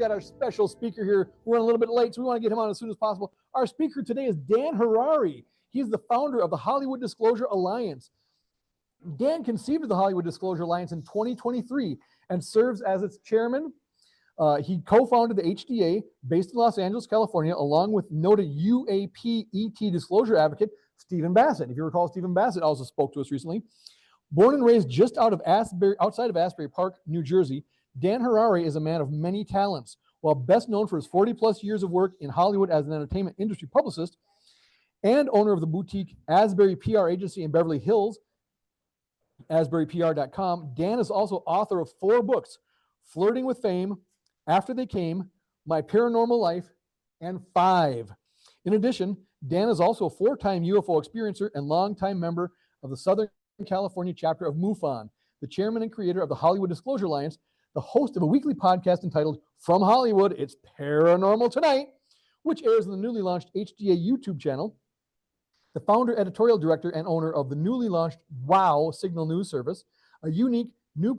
got our special speaker here. We're a little bit late, so we want to get him on as soon as possible. Our speaker today is Dan Harary. He's the founder of the Hollywood Disclosure Alliance. Dan conceived of the Hollywood Disclosure Alliance in 2023 and serves as its chairman. He co-founded the HDA based in Los Angeles, California, along with noted UAP ET disclosure advocate Stephen Bassett. If you recall, Stephen Bassett also spoke to us recently. Born and raised just outside of Asbury Park, New Jersey, Dan Harary is a man of many talents. While best known for his 40-plus years of work in Hollywood as an entertainment industry publicist and owner of the boutique Asbury PR agency in Beverly Hills, AsburyPR.com, Dan is also author of 4 books, Flirting with Fame, After They Came, My Paranormal Life, and 5. In addition, Dan is also a 4-time UFO experiencer and longtime member of the Southern California chapter of MUFON, the chairman and creator of the Hollywood Disclosure Alliance, the host of a weekly podcast entitled From Hollywood, It's Paranormal Tonight, which airs on the newly launched HDA YouTube channel, the founder, editorial director, and owner of the newly launched WOW Signal News Service, a unique new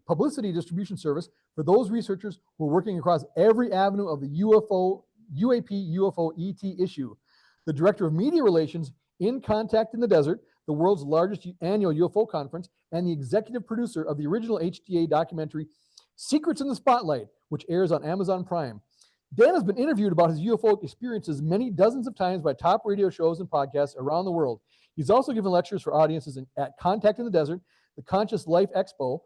publicity distribution service for those researchers who are working across every avenue of the UAP UFO ET issue, the director of media relations in Contact in the Desert, the world's largest annual UFO conference, and the executive producer of the original HDA documentary Secrets in the Spotlight, which airs on Amazon Prime. Dan has been interviewed about his UFO experiences many dozens of times by top radio shows and podcasts around the world. He's also given lectures for audiences at Contact in the Desert, the Conscious Life Expo,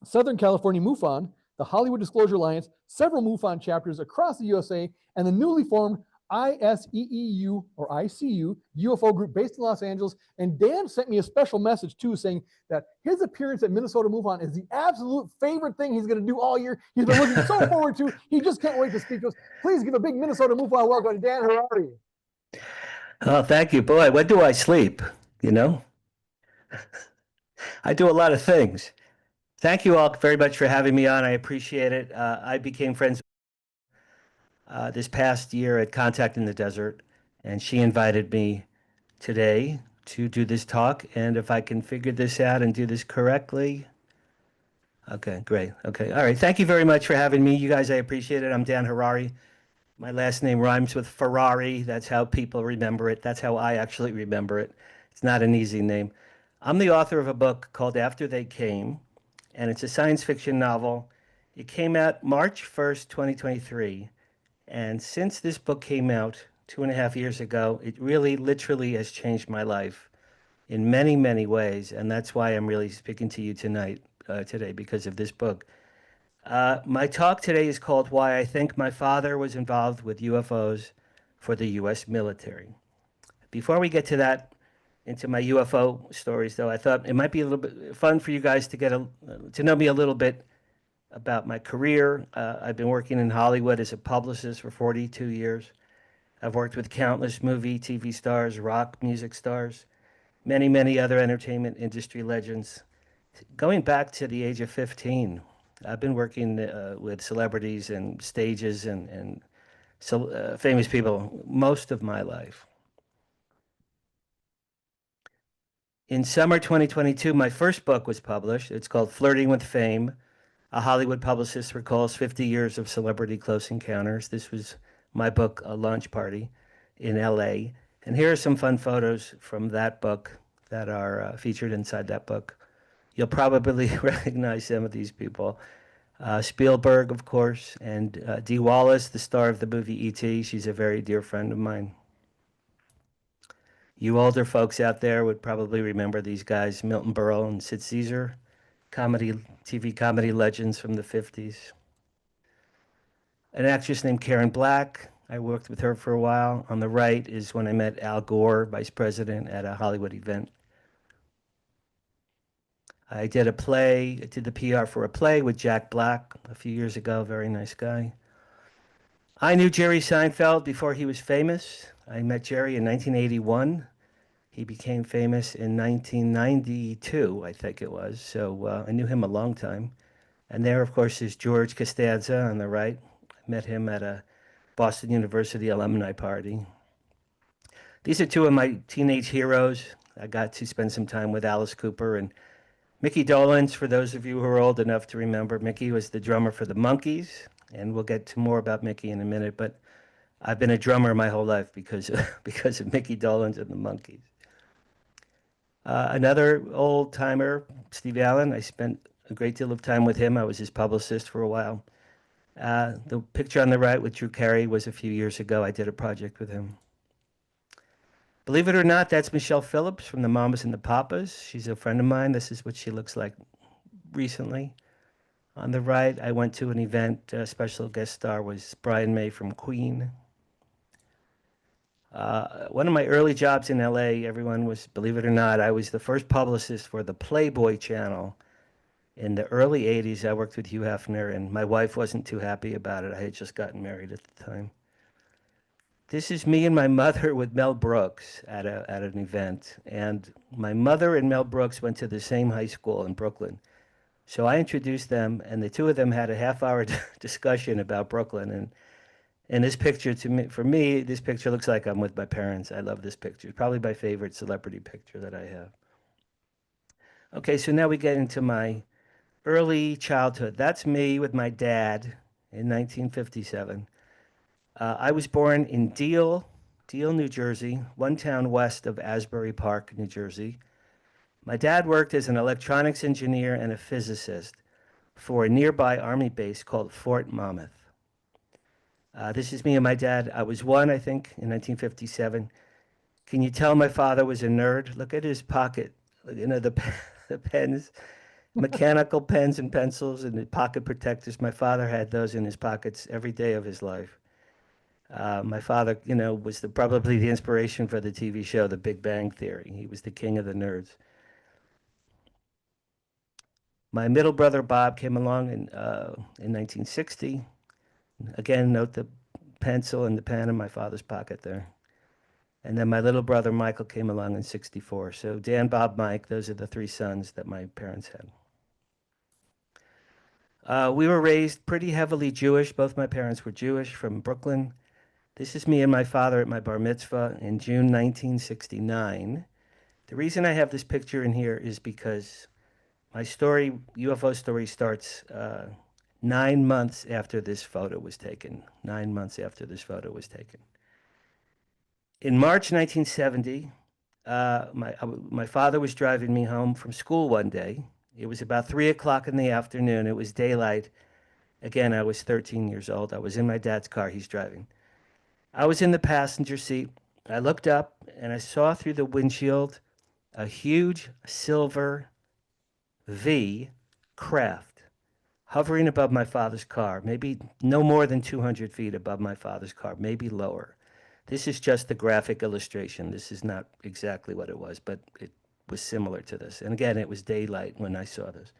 Southern California MUFON, the Hollywood Disclosure Alliance, several MUFON chapters across the USA, and the newly formed ISEEU or ICU UFO group based in Los Angeles. And Dan sent me a special message too, saying that his appearance at Minnesota MUFON is the absolute favorite thing he's going to do all year. He's been looking so forward to. He just can't wait to speak to us. Please give a big Minnesota MUFON welcome to Dan Harary. Oh, thank you. Boy, when do I sleep? You know, I do a lot of things. Thank you all very much for having me on. I appreciate it. I became friends this past year at Contact in the Desert, and she invited me today to do this talk. And if I can figure this out and do this correctly. Okay, great. Okay. All right. Thank you very much for having me. You guys, I appreciate it. I'm Dan Harary. My last name rhymes with Ferrari. That's how people remember it. That's how I actually remember it. It's not an easy name. I'm the author of a book called After They Came, and it's a science fiction novel. It came out March 1st, 2023. And since this book came out 2.5 years ago, it really literally has changed my life in many, many ways. And that's why I'm really speaking to you today, because of this book. My talk today is called Why I Think My Father Was Involved with UFOs for the U.S. Military. Before we get to that, into my UFO stories, though, I thought it might be a little bit fun for you guys to get to know me a little bit about my career. I've been working in Hollywood as a publicist for 42 years. I've worked with countless movie, TV stars, rock music stars, many, many other entertainment industry legends. Going back to the age of 15, I've been working with celebrities and stages and famous people most of my life. In summer 2022, my first book was published. It's called Flirting with Fame. A Hollywood publicist recalls 50 years of celebrity close encounters. This was my book, A Launch Party in LA. And here are some fun photos from that book that are featured inside that book. You'll probably recognize some of these people. Spielberg, of course, and Dee Wallace, the star of the movie E.T. She's a very dear friend of mine. You older folks out there would probably remember these guys, Milton Berle and Sid Caesar, TV comedy legends from the 50s. An actress named Karen Black. I worked with her for a while. On the right is when I met Al Gore, vice president, at a Hollywood event. I did a play, I did the PR for a play with Jack Black a few years ago, very nice guy. I knew Jerry Seinfeld before he was famous. I met Jerry in 1981. He became famous in 1992, I think it was. So I knew him a long time. And there, of course, is George Costanza on the right. I met him at a Boston University alumni party. These are two of my teenage heroes. I got to spend some time with Alice Cooper and Mickey Dolenz. For those of you who are old enough to remember, Mickey was the drummer for the Monkees. and we'll get to more about Mickey in a minute, but I've been a drummer my whole life because because of Mickey Dolenz and the Monkees. Another old timer, Steve Allen. I spent a great deal of time with him. I was his publicist for a while. The picture on the right with Drew Carey was a few years ago. I did a project with him. Believe it or not, that's Michelle Phillips from the Mamas and the Papas. She's a friend of mine. This is what she looks like recently. On the right, I went to an event. Special guest star was Brian May from Queen. One of my early jobs in LA, everyone was, believe it or not, I was the first publicist for the Playboy channel. In the early 80s, I worked with Hugh Hefner, and my wife wasn't too happy about it. I had just gotten married at the time. This is me and my mother with Mel Brooks at an event. And my mother and Mel Brooks went to the same high school in Brooklyn. So I introduced them, and the two of them had a half-hour discussion about Brooklyn. And this picture, for me, this picture looks like I'm with my parents. I love this picture. Probably my favorite celebrity picture that I have. Okay, so now we get into my early childhood. That's me with my dad in 1957. I was born in Deal, New Jersey, one town west of Asbury Park, New Jersey. My dad worked as an electronics engineer and a physicist for a nearby Army base called Fort Monmouth. This is me and my dad. I was one, I think, in 1957. Can you tell my father was a nerd? Look at his pocket. You know, the pens, mechanical pens and pencils and the pocket protectors. My father had those in his pockets every day of his life. My father, you know, was probably the inspiration for the TV show The Big Bang Theory. He was the king of the nerds. My middle brother Bob came along in 1960. Again, note the pencil and the pen in my father's pocket there. And then my little brother Michael came along in 64. So Dan, Bob, Mike, those are the three sons that my parents had. We were raised pretty heavily Jewish. Both my parents were Jewish from Brooklyn. This is me and my father at my bar mitzvah in June 1969. The reason I have this picture in here is because my story, UFO story, starts 9 months after this photo was taken. 9 months after this photo was taken. In March 1970, my father was driving me home from school one day. It was about 3 o'clock in the afternoon. It was daylight. Again, I was 13 years old. I was in my dad's car. He's driving. I was in the passenger seat. I looked up and I saw through the windshield a huge silver V craft hovering above my father's car, maybe no more than 200 feet above my father's car, maybe lower. This is just the graphic illustration. This is not exactly what it was, but it was similar to this. And again, it was daylight when I saw this.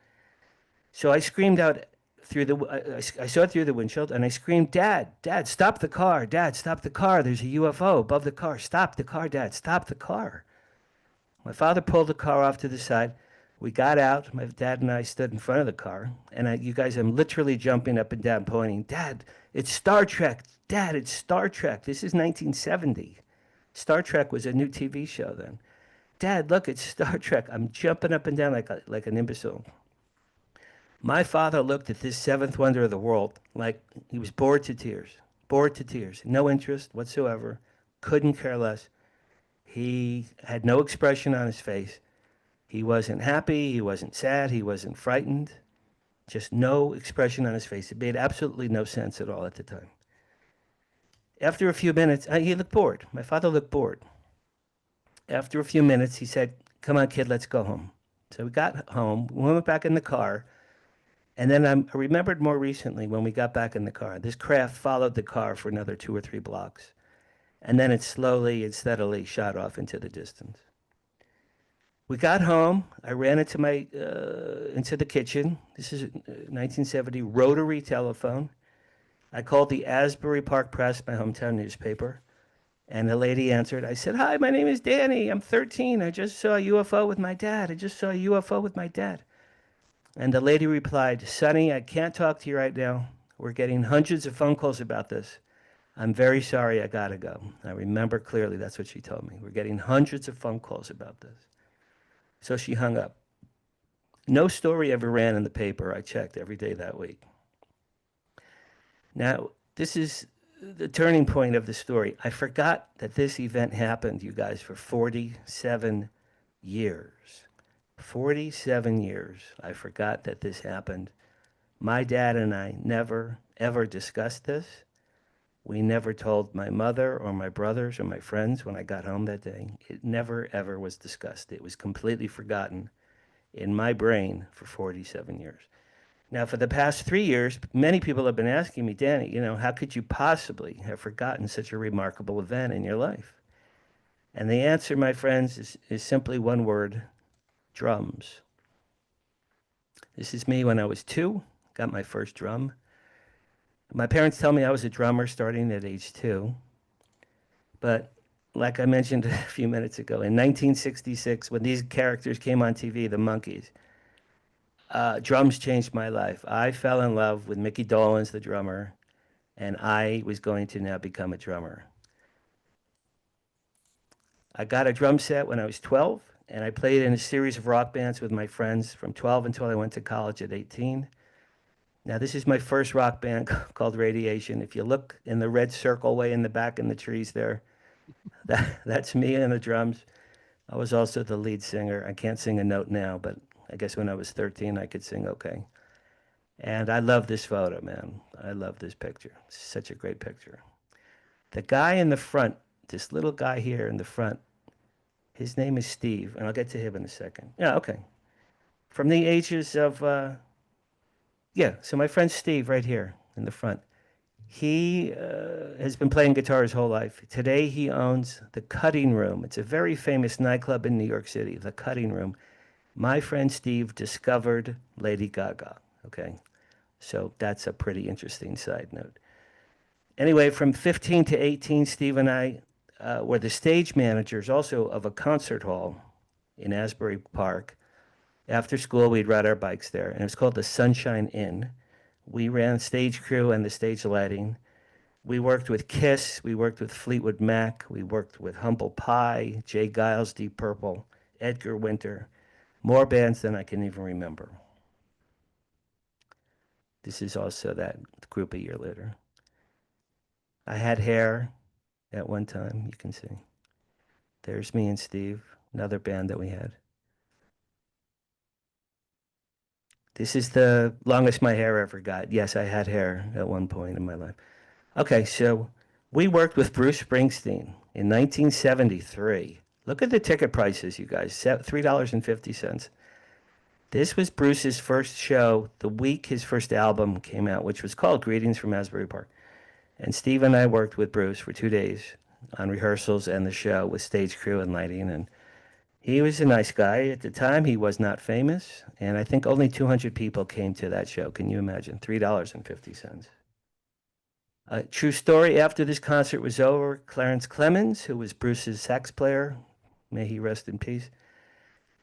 So I screamed out I saw it through the windshield, and I screamed, Dad, stop the car. Dad, stop the car. There's a UFO above the car. Stop the car, Dad, stop the car. My father pulled the car off to the side. We got out. My dad and I stood in front of the car. And you guys, I'm literally jumping up and down, pointing, Dad, it's Star Trek. Dad, it's Star Trek. This is 1970. Star Trek was a new TV show then. Dad, look, it's Star Trek. I'm jumping up and down like an imbecile. My father looked at this seventh wonder of the world like he was bored to tears, no interest whatsoever, couldn't care less. He had no expression on his face. He wasn't happy, he wasn't sad, he wasn't frightened, just no expression on his face. It made absolutely no sense at all at the time. After a few minutes, he looked bored. My father looked bored. After a few minutes, he said, come on, kid, let's go home. So we got home, we went back in the car. And then I remembered more recently when we got back in the car, this craft followed the car for another 2 or 3 blocks. And then it slowly and steadily shot off into the distance. We got home. I ran into the kitchen. This is a 1970 rotary telephone. I called the Asbury Park Press, my hometown newspaper. And the lady answered. I said, hi, my name is Danny. I'm 13. I just saw a UFO with my dad. And the lady replied, Sonny, I can't talk to you right now. We're getting hundreds of phone calls about this. I'm very sorry, I gotta go. I remember clearly that's what she told me. We're getting hundreds of phone calls about this. So she hung up. No story ever ran in the paper. I checked every day that week. Now, this is the turning point of the story. I forgot that this event happened, you guys, for 47 years. 47 years. I forgot that this happened. My dad and I never, ever discussed this. We never told my mother or my brothers or my friends when I got home that day. It never, ever was discussed. It was completely forgotten in my brain for 47 years. Now, for the past 3 years, many people have been asking me, Danny, how could you possibly have forgotten such a remarkable event in your life? And the answer, my friends, is simply one word: drums. This is me when I was 2, got my first drum. My parents tell me I was a drummer starting at age 2. But like I mentioned a few minutes ago, in 1966, when these characters came on TV, the Monkees, drums changed my life. I fell in love with Mickey Dolenz, the drummer, and I was going to now become a drummer. I got a drum set when I was 12, and I played in a series of rock bands with my friends from 12 until I went to college at 18. Now, this is my first rock band called Radiation. If you look in the red circle way in the back in the trees there, that's me and the drums. I was also the lead singer. I can't sing a note now, but I guess when I was 13, I could sing okay. And I love this photo, man. I love this picture. It's such a great picture. The guy in the front, this little guy here in the front, his name is Steve, and I'll get to him in a second. Yeah, okay. From the ages of, so my friend Steve right here in the front. He has been playing guitar his whole life. Today he owns The Cutting Room. It's a very famous nightclub in New York City, The Cutting Room. My friend Steve discovered Lady Gaga, okay? So that's a pretty interesting side note. Anyway, from 15 to 18, Steve and I were the stage managers also of a concert hall in Asbury Park. After school, we'd ride our bikes there, and it was called the Sunshine Inn. We ran stage crew and the stage lighting. We worked with Kiss, we worked with Fleetwood Mac, we worked with Humble Pie, Jay Giles, Deep Purple, Edgar Winter, more bands than I can even remember. This is also that group a year later. I had hair at one time, you can see. There's me and Steve, another band that we had. This is the longest my hair ever got. Yes, I had hair at one point in my life. Okay, so we worked with Bruce Springsteen in 1973. Look at the ticket prices, you guys, $3.50. This was Bruce's first show the week his first album came out, which was called Greetings from Asbury Park. And Steve and I worked with Bruce for 2 days on rehearsals and the show with stage crew and lighting. And he was a nice guy. At the time, he was not famous. And I think only 200 people came to that show. Can you imagine? $3.50. A true story, after this concert was over, Clarence Clemens, who was Bruce's sax player, may he rest in peace,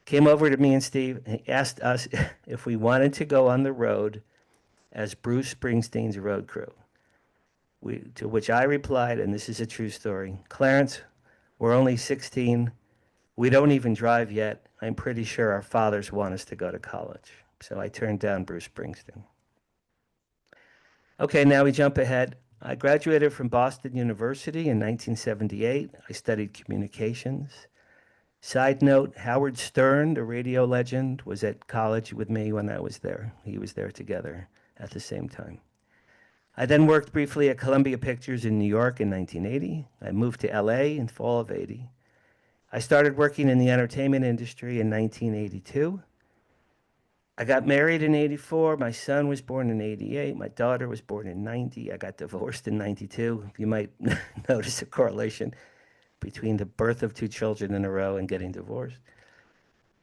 came over to me and Steve and he asked us if we wanted to go on the road as Bruce Springsteen's road crew. To which I replied, and this is a true story, Clarence, we're only 16. We don't even drive yet. I'm pretty sure our fathers want us to go to college. So I turned down Bruce Springsteen. Okay, now we jump ahead. I graduated from Boston University in 1978. I studied communications. Side note, Howard Stern, the radio legend, was at college with me when I was there. He was there together at the same time. I then worked briefly at Columbia Pictures in New York in 1980. I moved to LA in fall of 80. I started working in the entertainment industry in 1982. I got married in 84. My son was born in 88. My daughter was born in 90. I got divorced in 92. You might notice a correlation between the birth of 2 children in a row and getting divorced.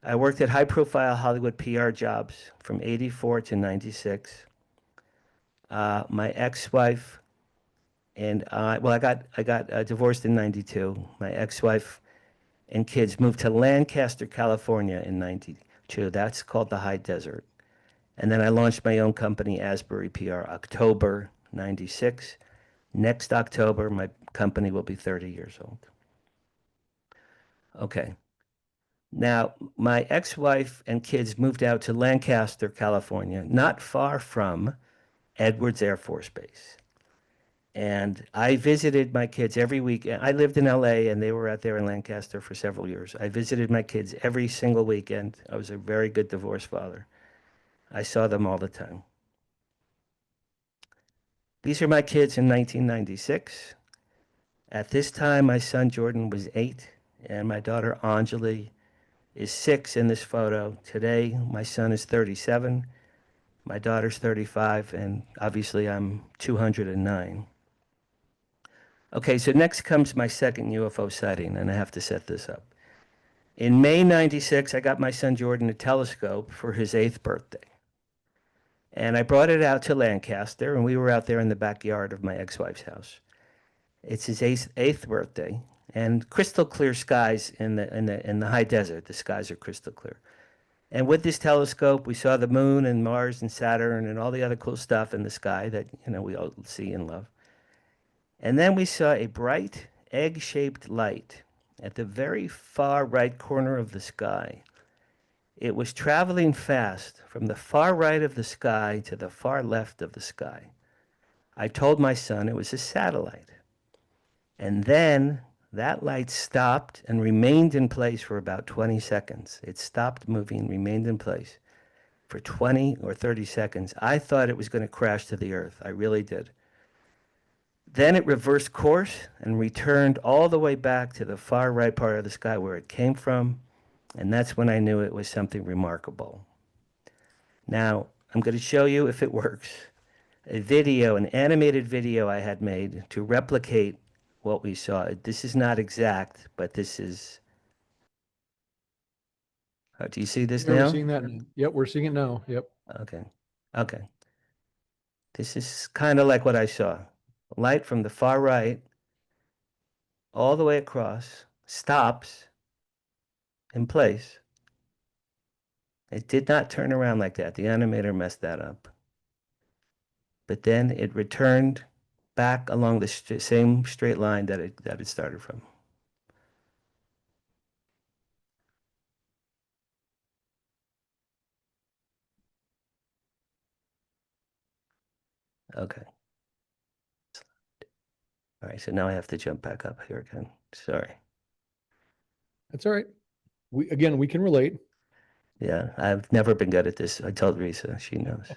I worked at high-profile Hollywood PR jobs from 84 to 96. My ex-wife and I got divorced in 92. My ex-wife and kids moved to Lancaster, California in 92. That's called the High Desert. And then I launched my own company, Asbury PR, October 96. Next October, my company will be 30 years old. Okay. Now, my ex-wife and kids moved out to Lancaster, California, not far from Edwards Air Force Base. And I visited my kids every weekend. I lived in LA and they were out there in Lancaster for several years. I visited my kids every single weekend. I was a very good divorced father. I saw them all the time. These are my kids in 1996. At this time, my son Jordan was 8, and my daughter Anjali is 6 in this photo. Today, my son is 37, my daughter's 35, and obviously I'm 209. Okay, so next comes my second UFO sighting, and I have to set this up. In May 96, I got my son Jordan a telescope for his 8th birthday. And I brought it out to Lancaster, and we were out there in the backyard of my ex-wife's house. It's his eighth birthday, and crystal clear skies in the high desert. The skies are crystal clear. And with this telescope, we saw the moon and Mars and Saturn and all the other cool stuff in the sky that we all see and love. And then we saw a bright egg-shaped light at the very far right corner of the sky. It was traveling fast from the far right of the sky to the far left of the sky. I told my son it was a satellite. And then that light stopped and remained in place for about 20 seconds. It stopped moving, remained in place for 20 or 30 seconds. I thought it was going to crash to the earth. I really did. Then it reversed course and returned all the way back to the far right part of the sky where it came from. And that's when I knew it was something remarkable. Now, I'm going to show you, if it works, a video, an animated video I had made to replicate what we saw. This is not exact, but this is... do you see this Yeah, we're now? seeing that. Yep, we're seeing it now. Yep. Okay. Okay. This is kind of like what I saw. Light from the far right all the way across, stops in place. It did not turn around like that. The animator messed that up. But then it returned back along the same straight line that it started from. Okay. All right, so now I have to jump back up here again. Sorry. That's all right. We can relate. Yeah, I've never been good at this. I told Risa, she knows.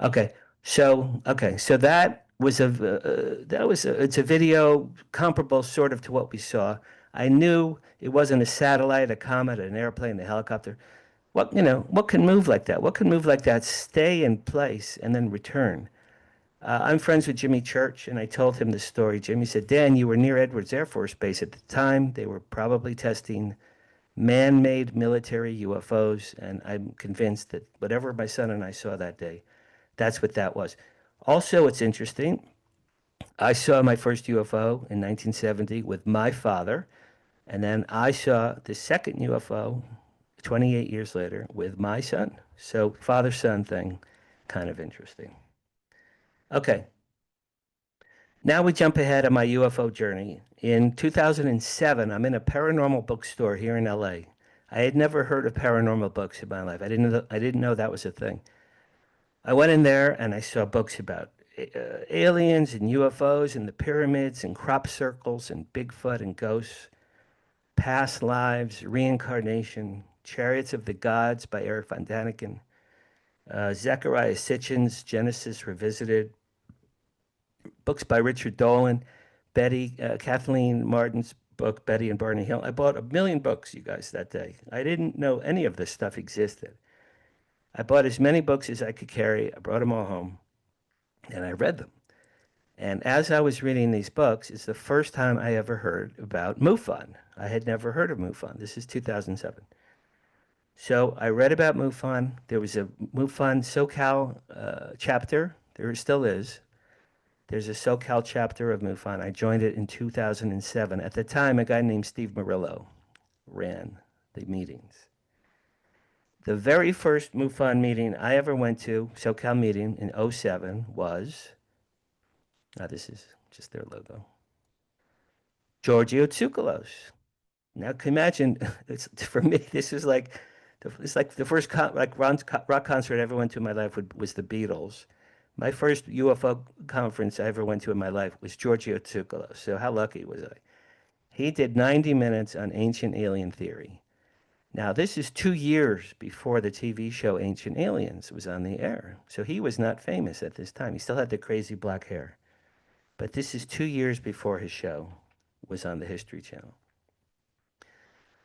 Okay, so that was it's a video comparable sort of to what we saw. I knew it wasn't a satellite, a comet, an airplane, a helicopter. What can move like that? What can move like that, stay in place, and then return? I'm friends with Jimmy Church, and I told him this story. Jimmy said, Dan, you were near Edwards Air Force Base at the time. They were probably testing man-made military UFOs, and I'm convinced that whatever my son and I saw that day, that's what that was. Also, it's interesting. I saw my first UFO in 1970 with my father, and then I saw the second UFO 28 years later with my son. So father-son thing, kind of interesting. Okay. Now we jump ahead on my UFO journey. In 2007, I'm in a paranormal bookstore here in LA. I had never heard of paranormal books in my life. I didn't know that was a thing. I went in there and I saw books about aliens and UFOs and the pyramids and crop circles and Bigfoot and ghosts, past lives, reincarnation, Chariots of the Gods by Eric von Daniken, Zecharia Sitchin's Genesis Revisited, books by Richard Dolan, Kathleen Martin's book, Betty and Barney Hill. I bought 1 million books, you guys, that day. I didn't know any of this stuff existed. I bought as many books as I could carry. I brought them all home, and I read them. And as I was reading these books, it's the first time I ever heard about MUFON. I had never heard of MUFON. This is 2007. So I read about MUFON. There was a MUFON SoCal chapter. There still is. There's a SoCal chapter of MUFON. I joined it in 2007. At the time, a guy named Steve Murillo ran the meetings. The very first MUFON meeting I ever went to, SoCal meeting in 2007, was, this is just their logo, Giorgio Tsoukalos. Now, can you imagine, for me, this is it's like the first rock concert I ever went to in my life was the Beatles. My first UFO conference I ever went to in my life was Giorgio Tsoukalos. So how lucky was I? He did 90 minutes on ancient alien theory. Now, this is 2 years before the TV show Ancient Aliens was on the air. So he was not famous at this time. He still had the crazy black hair. But this is 2 years before his show was on the History Channel.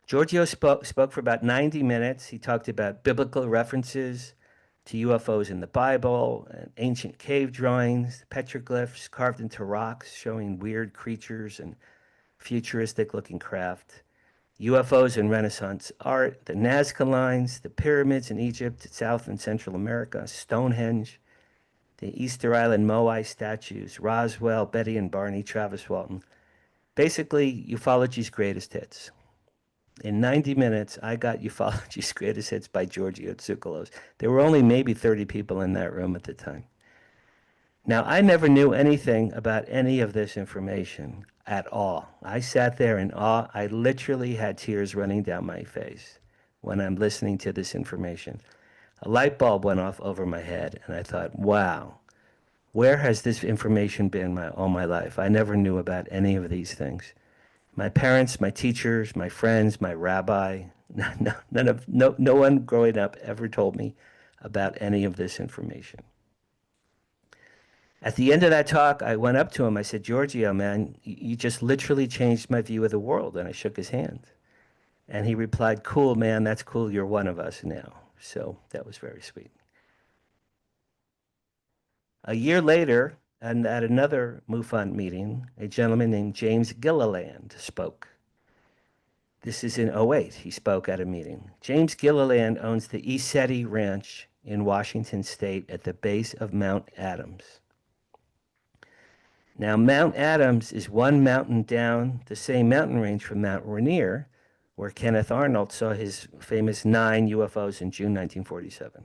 Giorgio spoke for about 90 minutes. He talked about biblical references to UFOs in the Bible, and ancient cave drawings, petroglyphs carved into rocks showing weird creatures and futuristic looking craft, UFOs in Renaissance art, the Nazca lines, the pyramids in Egypt, South and Central America, Stonehenge, the Easter Island Moai statues, Roswell, Betty and Barney, Travis Walton. Basically, ufology's greatest hits. In 90 minutes, I got ufology's greatest hits by Giorgio Tsoukalos. There were only maybe 30 people in that room at the time. Now, I never knew anything about any of this information at all. I sat there in awe. I literally had tears running down my face when I'm listening to this information. A light bulb went off over my head, and I thought, wow, where has this information been all my life? I never knew about any of these things. My parents, my teachers, my friends, my rabbi, no one growing up ever told me about any of this information. At the end of that talk, I went up to him. I said, Giorgio, man, you just literally changed my view of the world. And I shook his hand. And he replied, cool, man, that's cool. You're one of us now. So that was very sweet. A year later, and at another MUFON meeting, a gentleman named James Gilliland spoke. This is in '08. He spoke at a meeting. James Gilliland owns the Isetti Ranch in Washington State at the base of Mount Adams. Now, Mount Adams is one mountain down the same mountain range from Mount Rainier, where Kenneth Arnold saw his famous 9 UFOs in June 1947.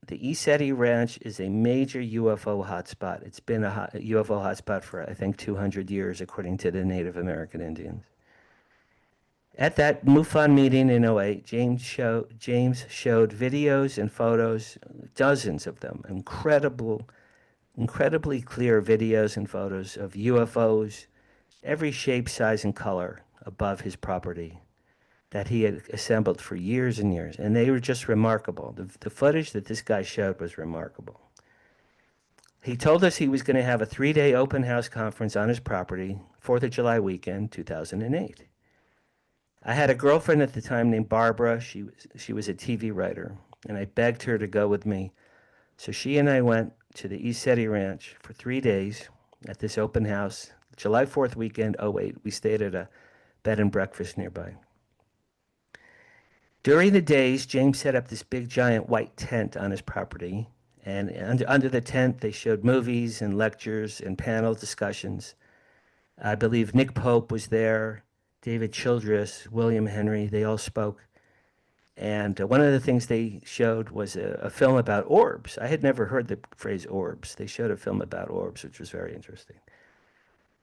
The Isetti Ranch is a major UFO hotspot. It's been a UFO hotspot for, I think, 200 years, according to the Native American Indians. At that MUFON meeting in '08, James showed videos and photos, dozens of them, incredibly clear videos and photos of UFOs, every shape, size, and color above his property that he had assembled for years and years. And they were just remarkable. The footage that this guy showed was remarkable. He told us he was going to have a 3-day open house conference on his property, 4th of July weekend, 2008. I had a girlfriend at the time named Barbara. She was a TV writer, and I begged her to go with me. So she and I went to the Isetti Ranch for 3 days at this open house, July 4th weekend, '08. We stayed at a bed and breakfast nearby. During the days, James set up this big giant white tent on his property, and under the tent they showed movies and lectures and panel discussions. I believe Nick Pope was there, David Childress, William Henry, they all spoke. And one of the things they showed was a film about orbs. I had never heard the phrase orbs. They showed a film about orbs, which was very interesting.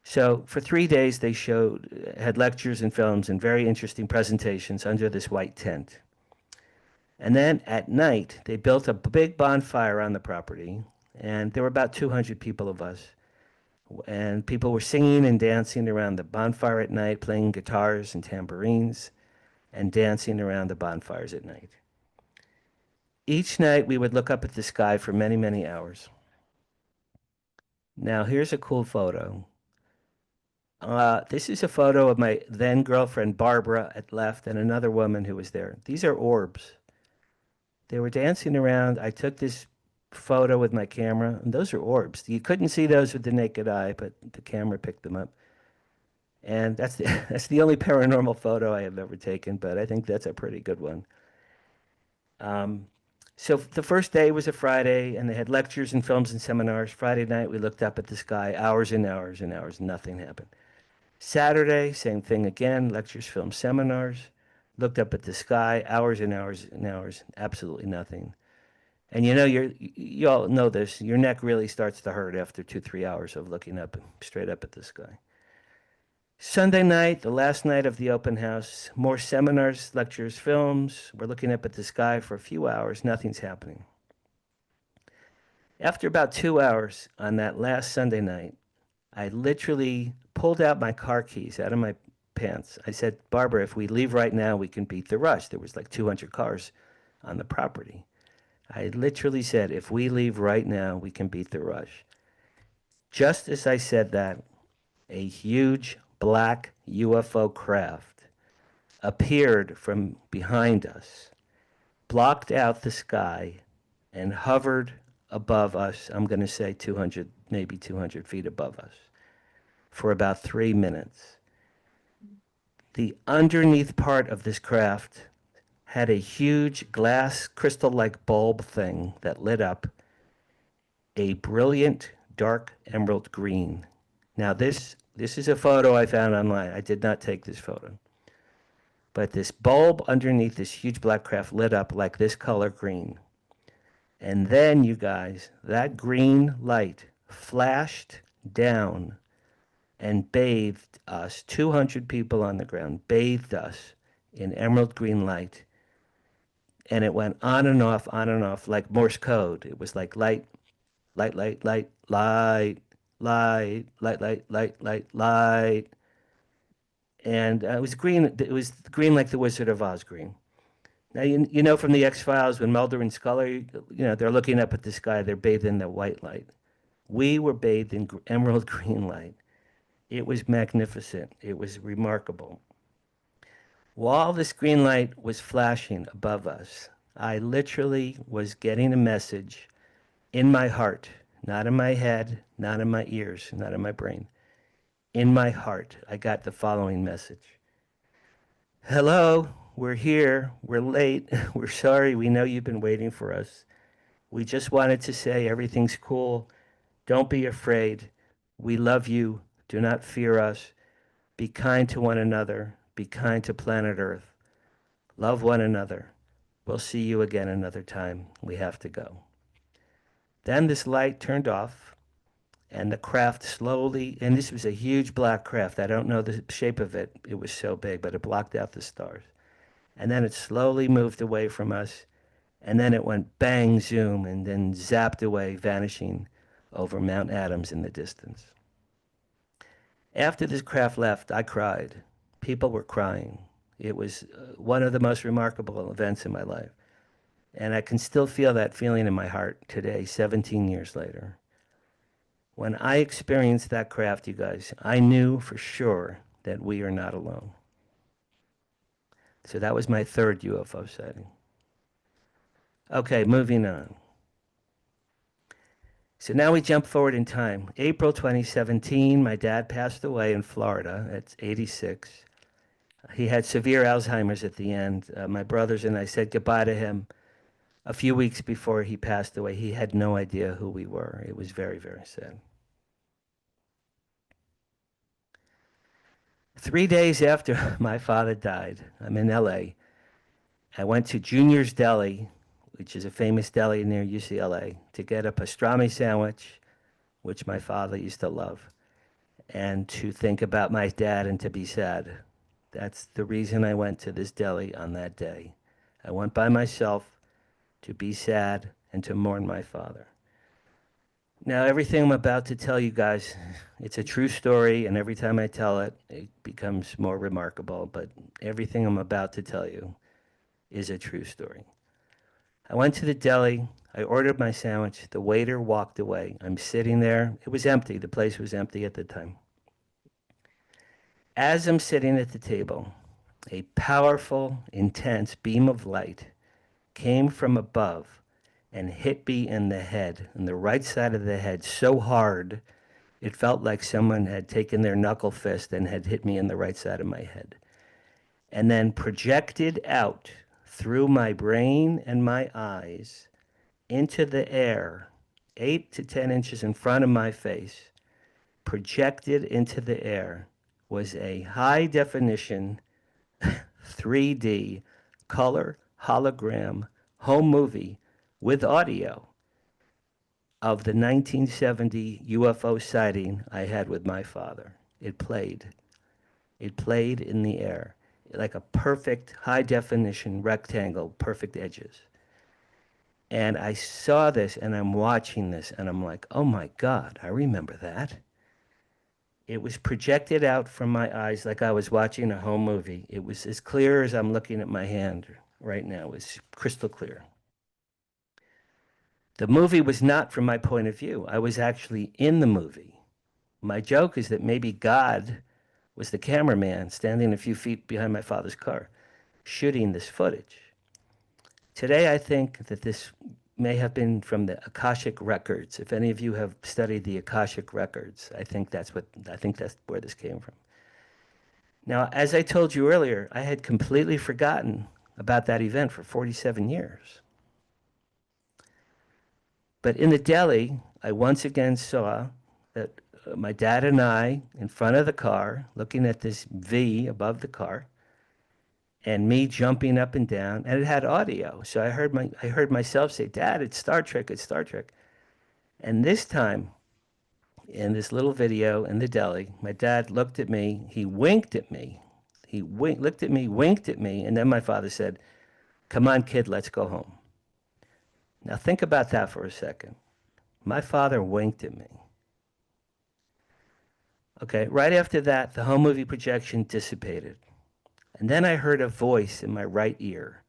So for 3 days, they had lectures and films and very interesting presentations under this white tent. And then at night, they built a big bonfire on the property, and there were about 200 people of us. And people were singing and dancing around the bonfire at night, playing guitars and tambourines, and dancing around the bonfires at night. Each night, we would look up at the sky for many, many hours. Now, here's a cool photo. This is a photo of my then girlfriend, Barbara, at left, and another woman who was there. These are orbs. They were dancing around. I took this photo with my camera, and those are orbs. You couldn't see those with the naked eye, but the camera picked them up. And that's the only paranormal photo I have ever taken, but I think that's a pretty good one. So the first day was a Friday, and they had lectures and films and seminars. Friday night, we looked up at the sky, hours and hours and hours, nothing happened. Saturday, same thing again, lectures, films, seminars. Looked up at the sky, hours and hours and hours, absolutely nothing. And you know, you all know this, your neck really starts to hurt after 2-3 hours of looking up, straight up at the sky. Sunday night, the last night of the open house, more seminars, lectures, films. We're looking up at the sky for a few hours, nothing's happening. After about 2 hours on that last Sunday night, I literally pulled out my car keys out of my pants. I said, Barbara, if we leave right now, we can beat the rush. There was like 200 cars on the property. I literally said, if we leave right now, we can beat the rush. Just as I said that, a huge black UFO craft appeared from behind us, blocked out the sky, and hovered above us. I'm going to say 200, maybe 200 feet above us for about 3 minutes. The underneath part of this craft had a huge glass crystal-like bulb thing that lit up a brilliant dark emerald green. Now this is a photo I found online. I did not take this photo. But this bulb underneath this huge black craft lit up like this color green. And then, you guys, that green light flashed down and bathed us, 200 people on the ground, bathed us in emerald green light. And it went on and off like Morse code. It was like light, light, light, light, light, light, light, light, light, light, light. And it was green. It was green like the Wizard of Oz green. Now, you know from the X-Files when Mulder and Scully, they're looking up at the sky, they're bathed in the white light. We were bathed in emerald green light. It was magnificent. It was remarkable. While this green light was flashing above us, I literally was getting a message in my heart, not in my head, not in my ears, not in my brain. In my heart, I got the following message. Hello, we're here. We're late. We're sorry. We know you've been waiting for us. We just wanted to say everything's cool. Don't be afraid. We love you. Do not fear us. Be kind to one another. Be kind to planet Earth. Love one another. We'll see you again another time. We have to go. Then this light turned off, and the craft slowly, and this was a huge black craft. I don't know the shape of it. It was so big, but it blocked out the stars. And then it slowly moved away from us, and then it went bang, zoom, and then zapped away, vanishing over Mount Adams in the distance. After this craft left, I cried. People were crying. It was one of the most remarkable events in my life. And I can still feel that feeling in my heart today, 17 years later. When I experienced that craft, you guys, I knew for sure that we are not alone. So that was my third UFO sighting. Okay, moving on. So now we jump forward in time. April 2017, my dad passed away in Florida at 86. He had severe Alzheimer's at the end. My brothers and I said goodbye to him a few weeks before he passed away. He had no idea who we were. It was very, very sad. 3 days after my father died, I'm in LA. I went to Junior's Deli, which is a famous deli near UCLA, to get a pastrami sandwich, which my father used to love, and to think about my dad and to be sad. That's the reason I went to this deli on that day. I went by myself to be sad and to mourn my father. Now, everything I'm about to tell you guys, it's a true story, and every time I tell it, it becomes more remarkable, but everything I'm about to tell you is a true story. I went to the deli. I ordered my sandwich. The waiter walked away. I'm sitting there. It was empty. The place was empty at the time. As I'm sitting at the table, a powerful, intense beam of light came from above and hit me in the head, in the right side of the head, so hard it felt like someone had taken their knuckle fist and had hit me in the right side of my head. And then projected out through my brain and my eyes into the air, 8 to 10 inches in front of my face, projected into the air, was a high definition 3D color hologram home movie with audio of the 1970 UFO sighting I had with my father. It played. It played in the air like a perfect high definition rectangle, perfect edges. And I saw this and I'm watching this and I'm like, oh my God, I remember that. It was projected out from my eyes like I was watching a home movie. It was as clear as I'm looking at my hand right now. It was crystal clear. The movie was not from my point of view. I was actually in the movie. My joke is that maybe God was the cameraman standing a few feet behind my father's car, shooting this footage. Today, I think that this may have been from the Akashic records. If any of you have studied the Akashic records, I think that's where this came from. Now, as I told you earlier, I had completely forgotten about that event for 47 years. But in the deli, I once again saw that my dad and I in front of the car, looking at this V above the car, and me jumping up and down, and it had audio. So I heard myself say, "Dad, it's Star Trek, it's Star Trek." And this time, in this little video in the deli, my dad looked at me, he winked at me. Looked at me, winked at me, and then my father said, "Come on, kid, let's go home." Now think about that for a second. My father winked at me. Okay, right after that, the home movie projection dissipated. And then I heard a voice in my right ear.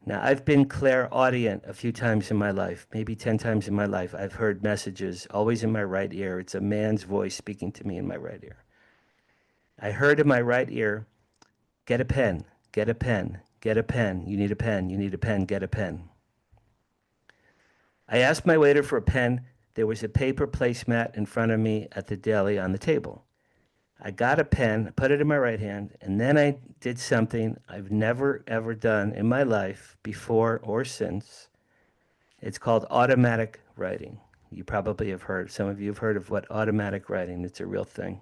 Now, I've been clairaudient a few times in my life, maybe 10 times in my life. I've heard messages always in my right ear. It's a man's voice speaking to me in my right ear. I heard in my right ear, "Get a pen, get a pen, get a pen. You need a pen, you need a pen, get a pen." I asked my waiter for a pen. There was a paper placemat in front of me at the deli on the table. I got a pen, put it in my right hand, and then I did something I've never, ever done in my life before or since. It's called automatic writing. You probably have heard, some of you have heard of what automatic writing, it's a real thing.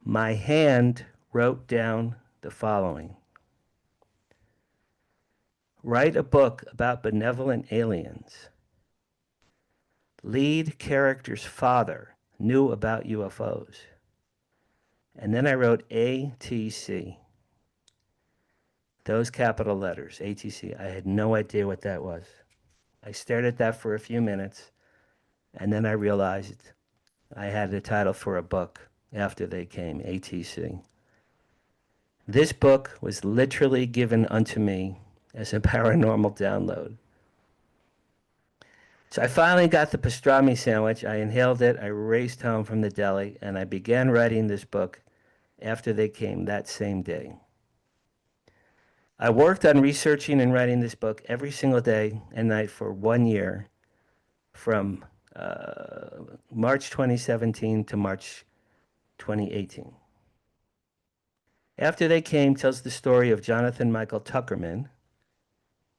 My hand wrote down the following. Write a book about benevolent aliens. Lead character's father knew about UFOs. And then I wrote ATC. Those capital letters, ATC. I had no idea what that was. I stared at that for a few minutes, and then I realized I had a title for a book after they came, ATC. This book was literally given unto me as a paranormal download. So I finally got the pastrami sandwich. I inhaled it. I raced home from the deli, and I began writing this book after they came that same day. I worked on researching and writing this book every single day and night for 1 year, from March 2017 to March 2018. After They Came tells the story of Jonathan Michael Tuckerman,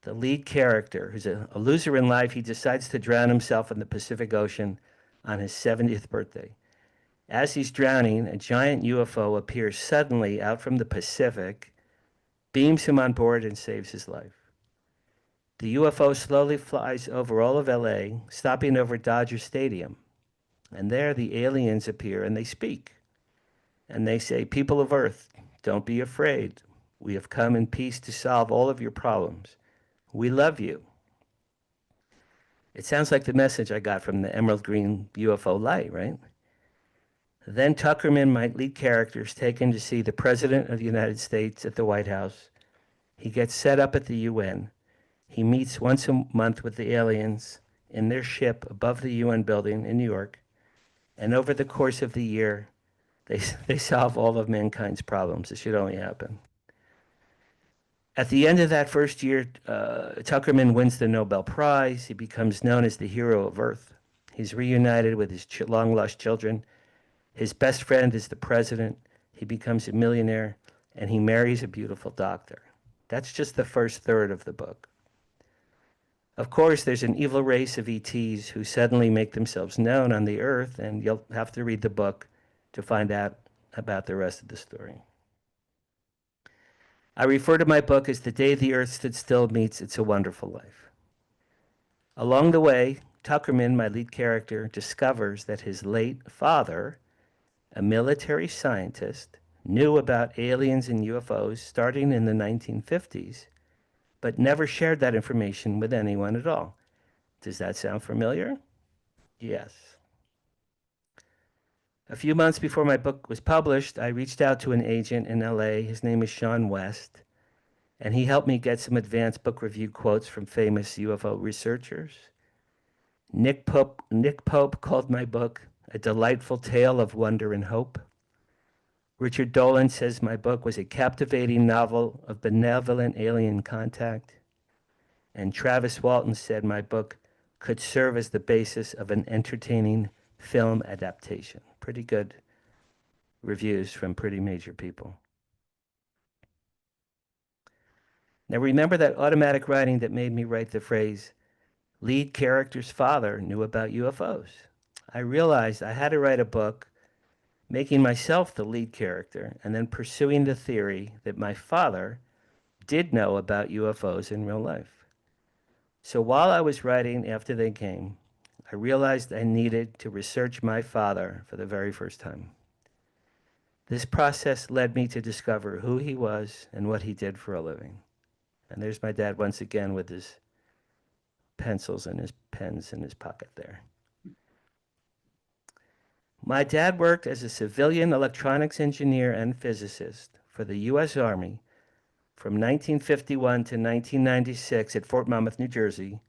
the lead character, who's a loser in life. He decides to drown himself in the Pacific Ocean on his 70th birthday. As he's drowning, a giant UFO appears suddenly out from the Pacific, beams him on board, and saves his life. The UFO slowly flies over all of LA, stopping over Dodger Stadium. And there the aliens appear and they speak. And they say, "People of Earth, don't be afraid. We have come in peace to solve all of your problems. We love you." It sounds like the message I got from the emerald green UFO light, right? Then Tuckerman, my lead character, is taken to see the President of the United States at the White House. He gets set up at the UN. He meets once a month with the aliens in their ship above the UN building in New York. And over the course of the year, they solve all of mankind's problems. It should only happen. At the end of that first year, Tuckerman wins the Nobel Prize. He becomes known as the hero of Earth. He's reunited with his long-lost children. His best friend is the president. He becomes a millionaire, and he marries a beautiful doctor. That's just the first third of the book. Of course, there's an evil race of ETs who suddenly make themselves known on the Earth, and you'll have to read the book to find out about the rest of the story. I refer to my book as The Day the Earth Stood Still meets It's a Wonderful Life. Along the way, Tuckerman, my lead character, discovers that his late father, a military scientist, knew about aliens and UFOs starting in the 1950s but never shared that information with anyone at all. Does that sound familiar? Yes. A few months before my book was published, I reached out to an agent in LA. His name is Sean West, and he helped me get some advanced book review quotes from famous UFO researchers. Nick Pope called my book a delightful tale of wonder and hope. Richard Dolan says my book was a captivating novel of benevolent alien contact. And Travis Walton said my book could serve as the basis of an entertaining film adaptation. Pretty good reviews from pretty major people. Now remember that automatic writing that made me write the phrase, lead character's father knew about UFOs. I realized I had to write a book making myself the lead character and then pursuing the theory that my father did know about UFOs in real life. So while I was writing after they came, I realized I needed to research my father for the very first time. This process led me to discover who he was and what he did for a living. And there's my dad once again with his pencils and his pens in his pocket there. My dad worked as a civilian electronics engineer and physicist for the U.S. Army from 1951 to 1996 at Fort Monmouth, New Jersey,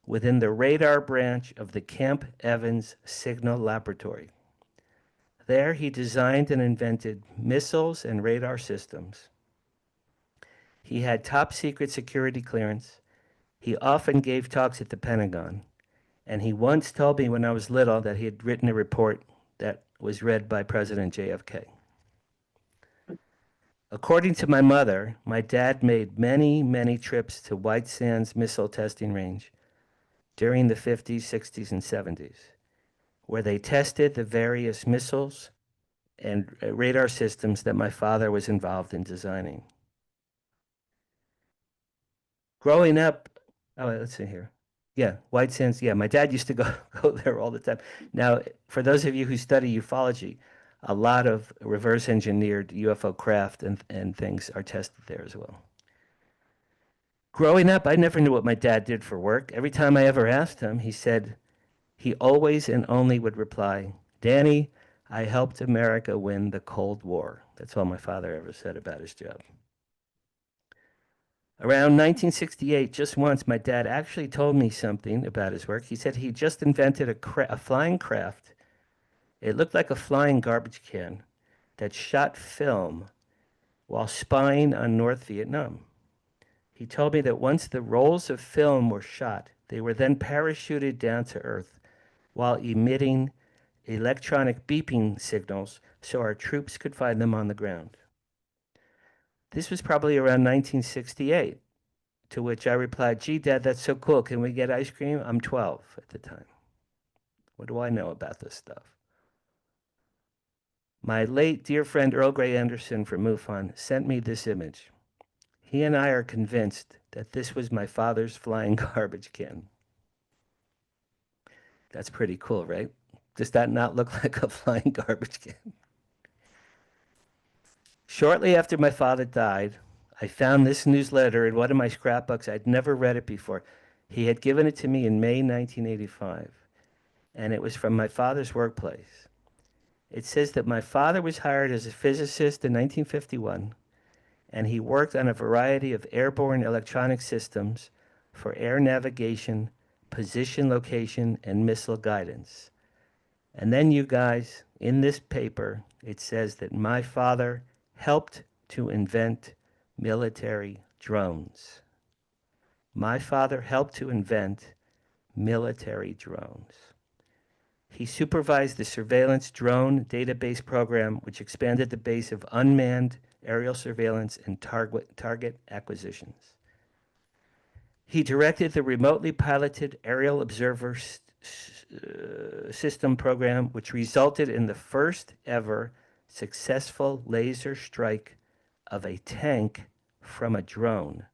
within the radar branch of the Camp Evans Signal Laboratory. There, he designed and invented missiles and radar systems. He had top secret security clearance. He often gave talks at the Pentagon. And he once told me when I was little that he had written a report that was read by President JFK. According to my mother, my dad made many, many trips to White Sands Missile Testing Range during the 50s, 60s, and 70s, where they tested the various missiles and radar systems that my father was involved in designing. Growing up, let's see here. Yeah, White Sands. Yeah, my dad used to go there all the time. Now, for those of you who study ufology, a lot of reverse engineered UFO craft and things are tested there as well. Growing up, I never knew what my dad did for work. Every time I ever asked him, he said he always and only would reply, Danny, I helped America win the Cold War. That's all my father ever said about his job. Around 1968, just once, my dad actually told me something about his work. He said he just invented a flying craft. It looked like a flying garbage can that shot film while spying on North Vietnam. He told me that once the rolls of film were shot, they were then parachuted down to Earth while emitting electronic beeping signals so our troops could find them on the ground. This was probably around 1968, to which I replied, gee, Dad, that's so cool. Can we get ice cream? I'm 12 at the time. What do I know about this stuff? My late dear friend Earl Grey Anderson from MUFON sent me this image. He and I are convinced that this was my father's flying garbage can. That's pretty cool, right? Does that not look like a flying garbage can? Shortly after my father died, I found this newsletter in one of my scrapbooks. I'd never read it before. He had given it to me in May 1985, and it was from my father's workplace. It says that my father was hired as a physicist in 1951, and he worked on a variety of airborne electronic systems for air navigation, position location, and missile guidance. And then you guys, in this paper, it says that my father helped to invent military drones. My father helped to invent military drones. He supervised the surveillance drone database program, which expanded the base of unmanned aerial surveillance and target acquisitions. He directed the remotely piloted aerial observer system program, which resulted in the first ever successful laser strike of a tank from a drone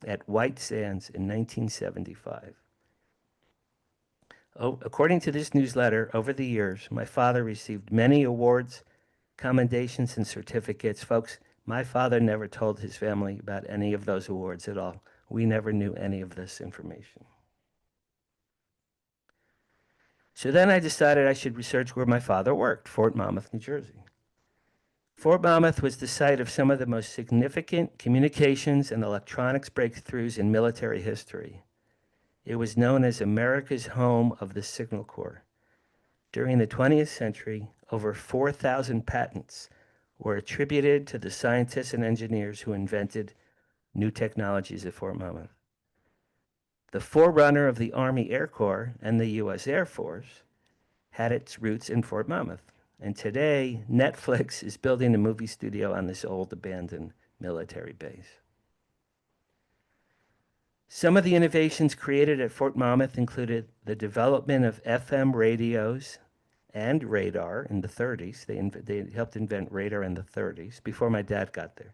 at White Sands in 1975. According to this newsletter, over the years, my father received many awards, commendations, and certificates. Folks, my father never told his family about any of those awards at all. We never knew any of this information. So then I decided I should research where my father worked, Fort Monmouth, New Jersey. Fort Monmouth was the site of some of the most significant communications and electronics breakthroughs in military history. It was known as America's home of the Signal Corps. During the 20th century, over 4,000 patents were attributed to the scientists and engineers who invented new technologies at Fort Monmouth. The forerunner of the Army Air Corps and the U.S. Air Force had its roots in Fort Monmouth. And today, Netflix is building a movie studio on this old abandoned military base. Some of the innovations created at Fort Monmouth included the development of FM radios and radar in the 30s. They helped invent radar in the 30s, before my dad got there.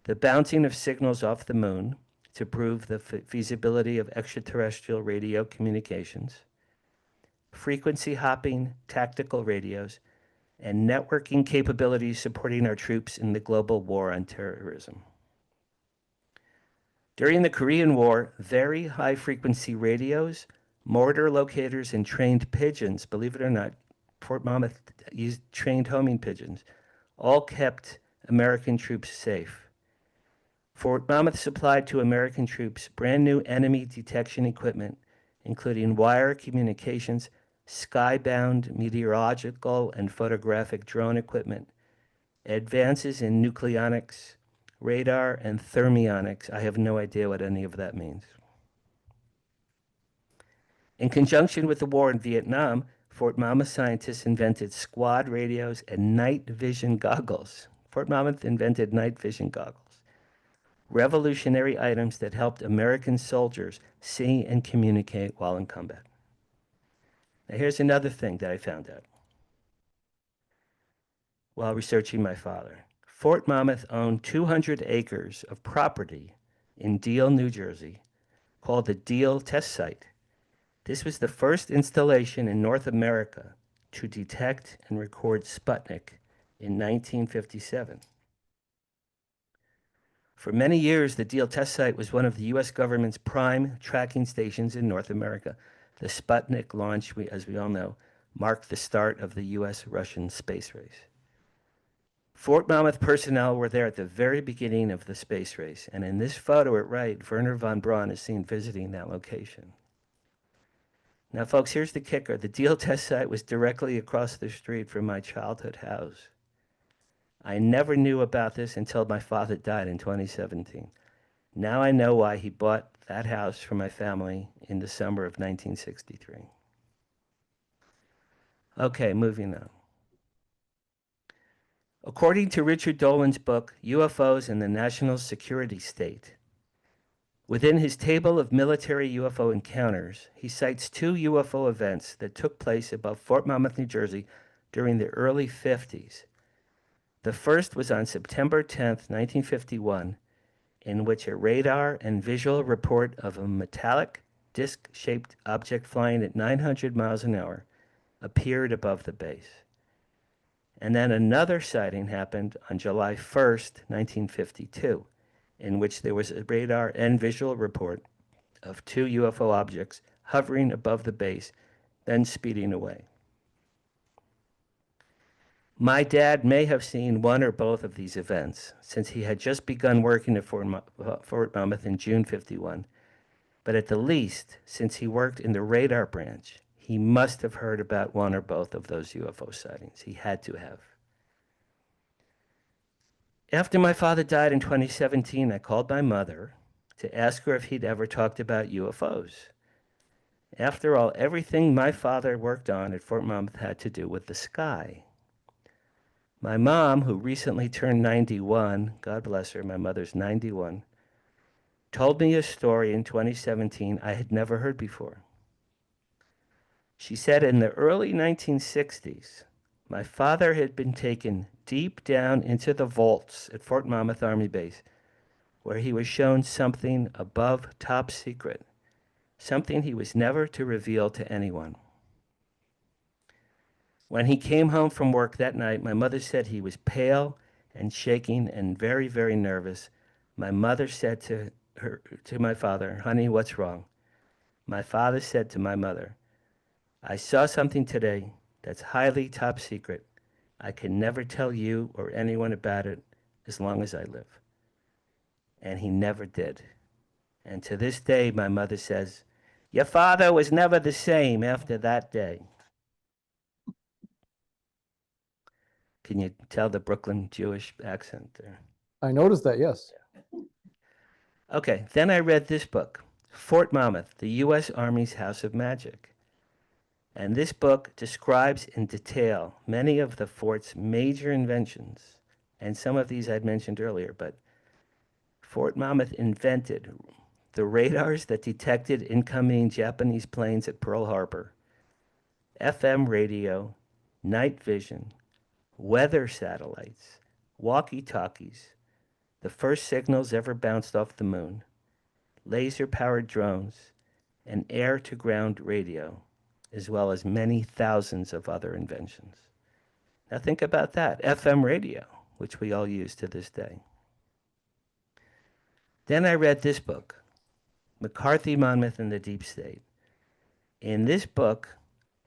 The bouncing of signals off the moon to prove the feasibility of extraterrestrial radio communications, frequency hopping tactical radios, and networking capabilities supporting our troops in the global war on terrorism. During the Korean War, very high-frequency radios, mortar locators, and trained pigeons, believe it or not, Fort Monmouth used trained homing pigeons, all kept American troops safe. Fort Monmouth supplied to American troops brand new enemy detection equipment, including wire communications, skybound meteorological and photographic drone equipment, advances in nucleonics, radar, and thermionics. I have no idea what any of that means. In conjunction with the war in Vietnam, Fort Monmouth scientists invented squad radios and night vision goggles. Fort Monmouth invented night vision goggles, revolutionary items that helped American soldiers see and communicate while in combat. Now, here's another thing that I found out while researching my father. Fort Monmouth owned 200 acres of property in Deal, New Jersey, called the Deal Test Site. This was the first installation in North America to detect and record Sputnik in 1957. For many years, the Deal Test Site was one of the U.S. government's prime tracking stations in North America. The Sputnik launch, as we all know, marked the start of the U.S.-Russian space race. Fort Monmouth personnel were there at the very beginning of the space race, and in this photo at right, Werner von Braun is seen visiting that location. Now, folks, here's the kicker. The Deal Test Site was directly across the street from my childhood house. I never knew about this until my father died in 2017. Now I know why he bought that house for my family in the summer of 1963. Okay, moving on. According to Richard Dolan's book, UFOs and the National Security State, within his table of military UFO encounters, he cites 2 UFO events that took place above Fort Monmouth, New Jersey during the early 50s. The first was on September 10th, 1951, in which a radar and visual report of a metallic, disc-shaped object flying at 900 miles an hour appeared above the base. And then another sighting happened on July 1st, 1952, in which there was a radar and visual report of 2 UFO objects hovering above the base, then speeding away. My dad may have seen one or both of these events, since he had just begun working at Fort Monmouth in June 51. But at the least, since he worked in the radar branch, he must have heard about one or both of those UFO sightings. He had to have. After my father died in 2017, I called my mother to ask her if he'd ever talked about UFOs. After all, everything my father worked on at Fort Monmouth had to do with the sky. My mom, who recently turned 91, God bless her, my mother's 91, told me a story in 2017 I had never heard before. She said in the early 1960s, my father had been taken deep down into the vaults at Fort Monmouth Army Base, where he was shown something above top secret, something he was never to reveal to anyone. When he came home from work that night, my mother said he was pale and shaking and very, very nervous. My mother said to to my father, "Honey, what's wrong?" My father said to my mother, "I saw something today that's highly top secret. I can never tell you or anyone about it as long as I live." And he never did. And to this day, my mother says, "Your father was never the same after that day." Can you tell the Brooklyn Jewish accent there? I noticed that, yes. Okay, then I read this book, Fort Monmouth, the U.S. Army's House of Magic. And this book describes in detail many of the fort's major inventions. And some of these I'd mentioned earlier, but Fort Monmouth invented the radars that detected incoming Japanese planes at Pearl Harbor, FM radio, night vision, weather satellites, walkie-talkies, the first signals ever bounced off the moon, laser-powered drones, and air-to-ground radio, as well as many thousands of other inventions. Now think about that, FM radio, which we all use to this day. Then I read this book, McCarthy, Monmouth, and the Deep State. In this book,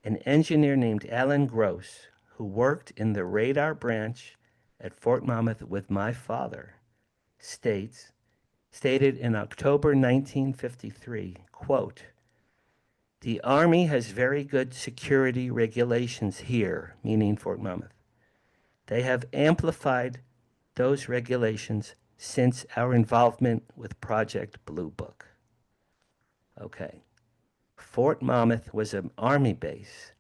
an engineer named Alan Gross, who worked in the radar branch at Fort Monmouth with my father, stated in October 1953, quote, "The Army has very good security regulations here," meaning Fort Monmouth. "They have amplified those regulations since our involvement with Project Blue Book." Okay. Fort Monmouth was an Army base.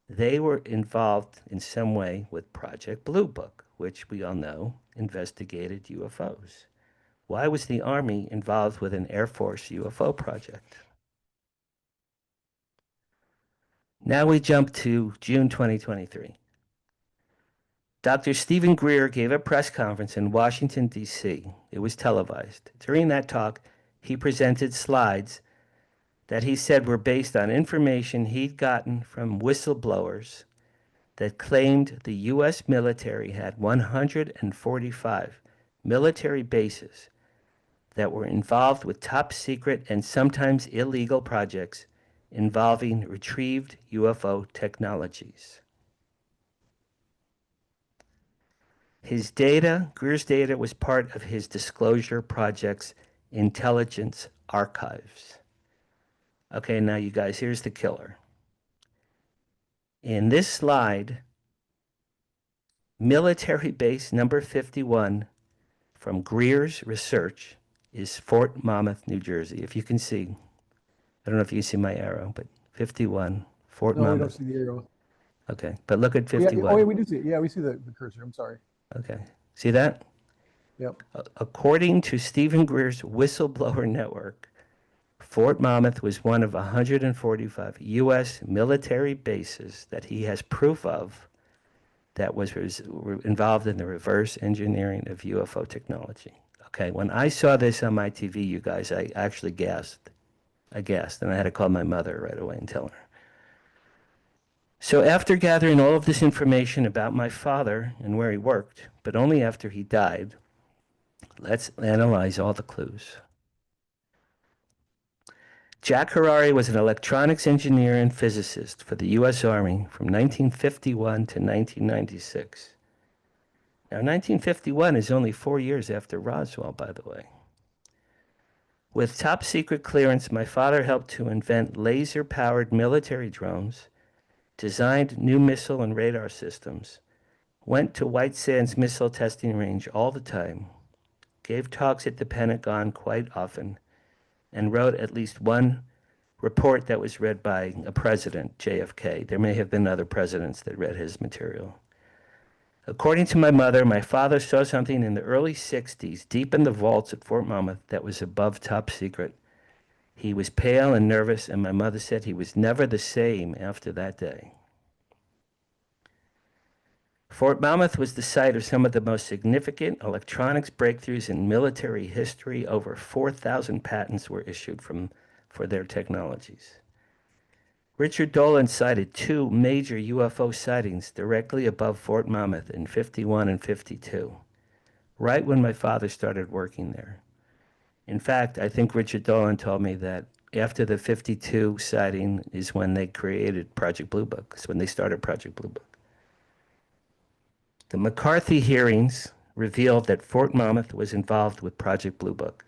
They were involved in some way with Project Blue Book, which we all know investigated UFOs. Why was the Army involved with an Air Force UFO project? Now we jump to June 2023. Dr. Stephen Greer gave a press conference in Washington, D.C. It was televised. During that talk, he presented slides that he said were based on information he'd gotten from whistleblowers that claimed the U.S. military had 145 military bases that were involved with top secret and sometimes illegal projects involving retrieved UFO technologies. Greer's data was part of his Disclosure Project's intelligence archives. Okay, now you guys, here's the killer. In this slide, military base number 51 from Greer's research is Fort Monmouth, New Jersey. If you can see, I don't know if you can see my arrow, but 51, Fort No, we don't Monmouth. see the arrow. Okay, but look at Yeah, 51. oh, yeah, we do see it. Yeah, we see the cursor. I'm sorry. Okay, see that? Yep. According to Stephen Greer's whistleblower network, Fort Monmouth was one of 145 U.S. military bases that he has proof of that were involved in the reverse engineering of UFO technology. Okay, when I saw this on my TV, you guys, I actually gasped. I gasped, and I had to call my mother right away and tell her. So after gathering all of this information about my father and where he worked, but only after he died, let's analyze all the clues. Jack Harary was an electronics engineer and physicist for the U.S. Army from 1951 to 1996. Now, 1951 is only 4 years after Roswell, by the way. With top secret clearance, my father helped to invent laser-powered military drones, designed new missile and radar systems, went to White Sands Missile Testing Range all the time, gave talks at the Pentagon quite often, and wrote at least one report that was read by a president, JFK. There may have been other presidents that read his material. According to my mother, my father saw something in the early 60s deep in the vaults at Fort Monmouth that was above top secret. He was pale and nervous, and my mother said he was never the same after that day. Fort Monmouth was the site of some of the most significant electronics breakthroughs in military history. Over 4,000 patents were issued for their technologies. Richard Dolan cited 2 major UFO sightings directly above Fort Monmouth in 51 and 52, right when my father started working there. In fact, I think Richard Dolan told me that after the 52 sighting is when they created Project Blue Book. It's when they started Project Blue Book. The McCarthy hearings revealed that Fort Monmouth was involved with Project Blue Book.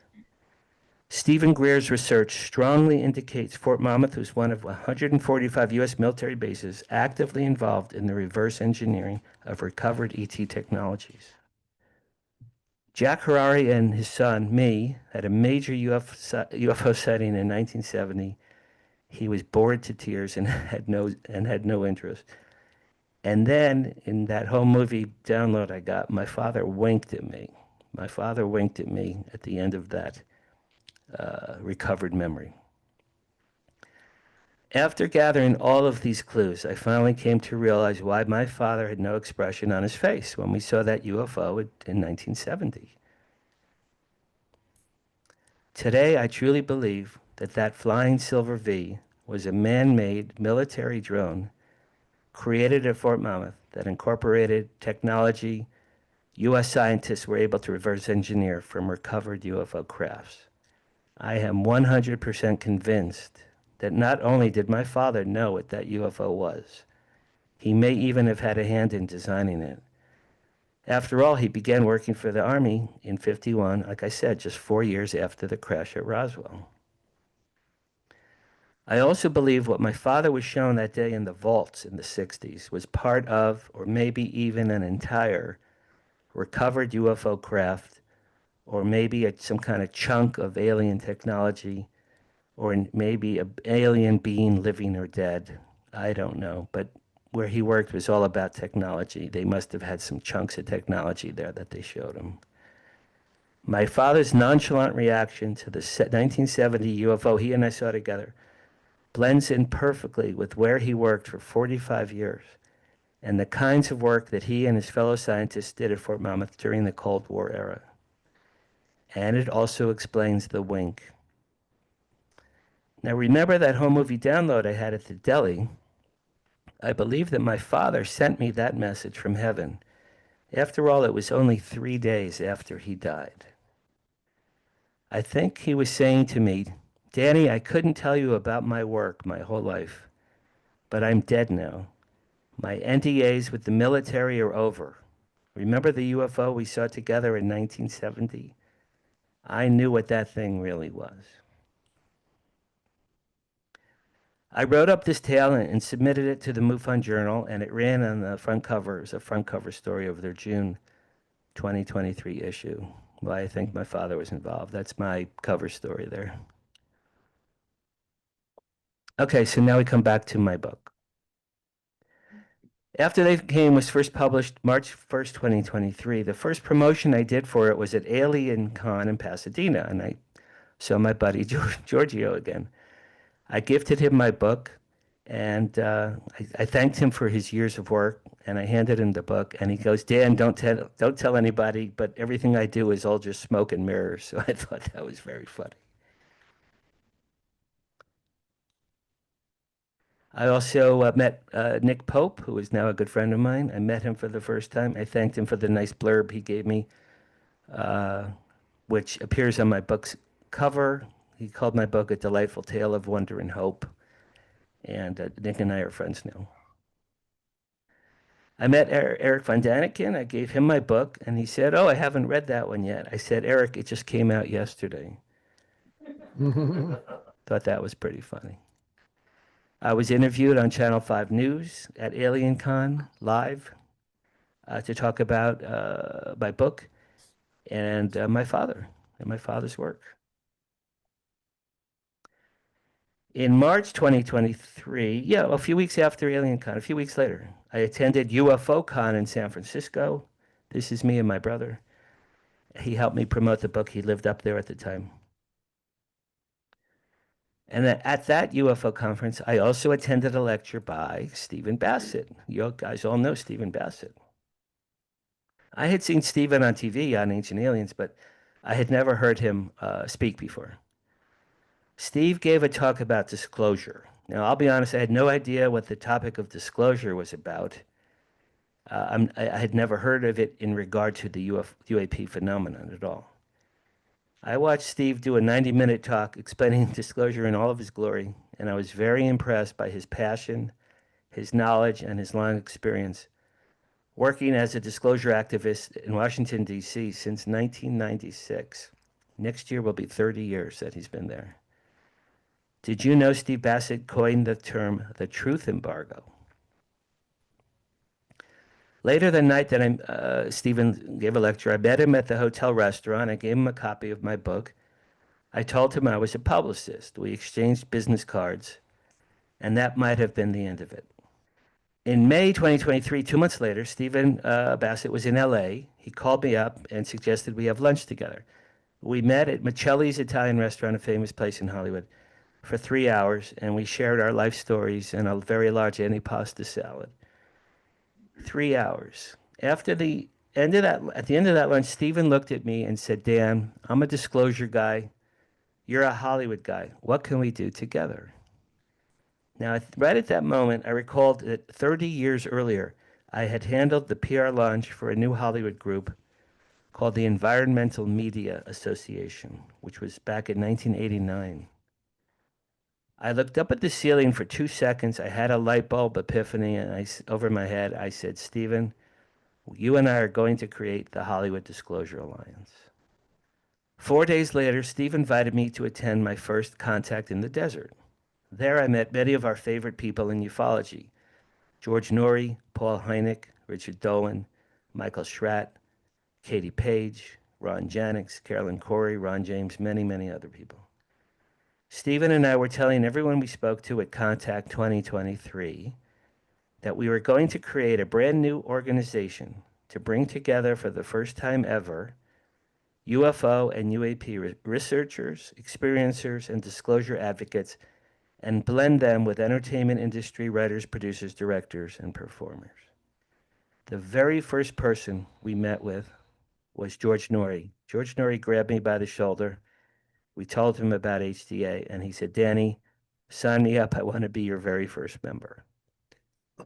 Stephen Greer's research strongly indicates Fort Monmouth was one of 145 U.S. military bases actively involved in the reverse engineering of recovered ET technologies. Jack Harary and his son, me, had a major UFO sighting in 1970. He was bored to tears and had no interest. And then in that home movie download I got, my father winked at me. My father winked at me at the end of that recovered memory. After gathering all of these clues, I finally came to realize why my father had no expression on his face when we saw that UFO in 1970. Today, I truly believe that that flying Silver V was a man-made military drone created at Fort Monmouth that incorporated technology U.S. scientists were able to reverse engineer from recovered UFO crafts. I am 100% convinced that not only did my father know what that UFO was, he may even have had a hand in designing it. After all, he began working for the Army in '51, like I said, just 4 years after the crash at Roswell. I also believe what my father was shown that day in the vaults in the 60s was part of, or maybe even an entire, recovered UFO craft, or maybe some kind of chunk of alien technology, or maybe an alien being living or dead. I don't know. But where he worked was all about technology. They must have had some chunks of technology there that they showed him. My father's nonchalant reaction to the 1970 UFO he and I saw together blends in perfectly with where he worked for 45 years and the kinds of work that he and his fellow scientists did at Fort Monmouth during the Cold War era. And it also explains the wink. Now remember that home movie download I had at the deli? I believe that my father sent me that message from heaven. After all, it was only 3 days after he died. I think he was saying to me, Danny, I couldn't tell you about my work my whole life, but I'm dead now. My NDAs with the military are over. Remember the UFO we saw together in 1970? I knew what that thing really was. I wrote up this tale and submitted it to the MUFON Journal, and it ran on the front cover. It was a front cover story of their June 2023 issue. Why I think my father was involved. That's my cover story there. Okay, so now we come back to my book. After They Came was first published March 1st, 2023, the first promotion I did for it was at Alien Con in Pasadena, and I saw my buddy Giorgio again. I gifted him my book, and I thanked him for his years of work, and I handed him the book, and he goes, Dan, don't tell anybody, but everything I do is all just smoke and mirrors. So I thought that was very funny. I also met Nick Pope, who is now a good friend of mine. I met him for the first time. I thanked him for the nice blurb he gave me, which appears on my book's cover. He called my book A Delightful Tale of Wonder and Hope. And Nick and I are friends now. I met Eric Von Daniken. I gave him my book, and he said, oh, I haven't read that one yet. I said, Eric, it just came out yesterday. Thought that was pretty funny. I was interviewed on Channel 5 News at Alien Con live to talk about my book and my father and my father's work. In March 2023, a few weeks after Alien Con, a few weeks later, I attended UFO Con in San Francisco. This is me and my brother. He helped me promote the book. He lived up there at the time. And at that UFO conference, I also attended a lecture by Stephen Bassett. You guys all know Stephen Bassett. I had seen Stephen on TV on Ancient Aliens, but I had never heard him speak before. Steve gave a talk about disclosure. Now, I'll be honest, I had no idea what the topic of disclosure was about. I had never heard of it in regard to the UAP phenomenon at all. I watched Steve do a 90-minute talk explaining disclosure in all of his glory, and I was very impressed by his passion, his knowledge, and his long experience working as a disclosure activist in Washington, D.C. since 1996. Next year will be 30 years that he's been there. Did you know Steve Bassett coined the term the truth embargo? Later that night that Stephen gave a lecture, I met him at the hotel restaurant. I gave him a copy of my book. I told him I was a publicist. We exchanged business cards, and that might have been the end of it. In May 2023, 2 months later, Stephen Bassett was in LA. He called me up and suggested we have lunch together. We met at Michelli's Italian restaurant, a famous place in Hollywood, for 3 hours, and we shared our life stories and a very large antipasta salad. 3 hours. At the end of that lunch, Stephen looked at me and said, Dan, I'm a disclosure guy. You're a Hollywood guy. What can we do together? Now, right at that moment, I recalled that 30 years earlier, I had handled the PR launch for a new Hollywood group called the Environmental Media Association, which was back in 1989. I looked up at the ceiling for 2 seconds. I had a light bulb epiphany, and over my head, I said, Stephen, you and I are going to create the Hollywood Disclosure Alliance. 4 days later, Steve invited me to attend my first Contact in the Desert. There I met many of our favorite people in ufology. George Norrie, Paul Hynek, Richard Dolan, Michael Schratt, Katie Page, Ron Janix, Carolyn Corey, Ron James, many, many other people. Stephen and I were telling everyone we spoke to at Contact 2023 that we were going to create a brand new organization to bring together for the first time ever UFO and UAP researchers, experiencers, and disclosure advocates, and blend them with entertainment industry writers, producers, directors, and performers. The very first person we met with was George Norrie. George Norrie grabbed me by the shoulder. We told him about HDA, and he said, Danny, sign me up. I want to be your very first member.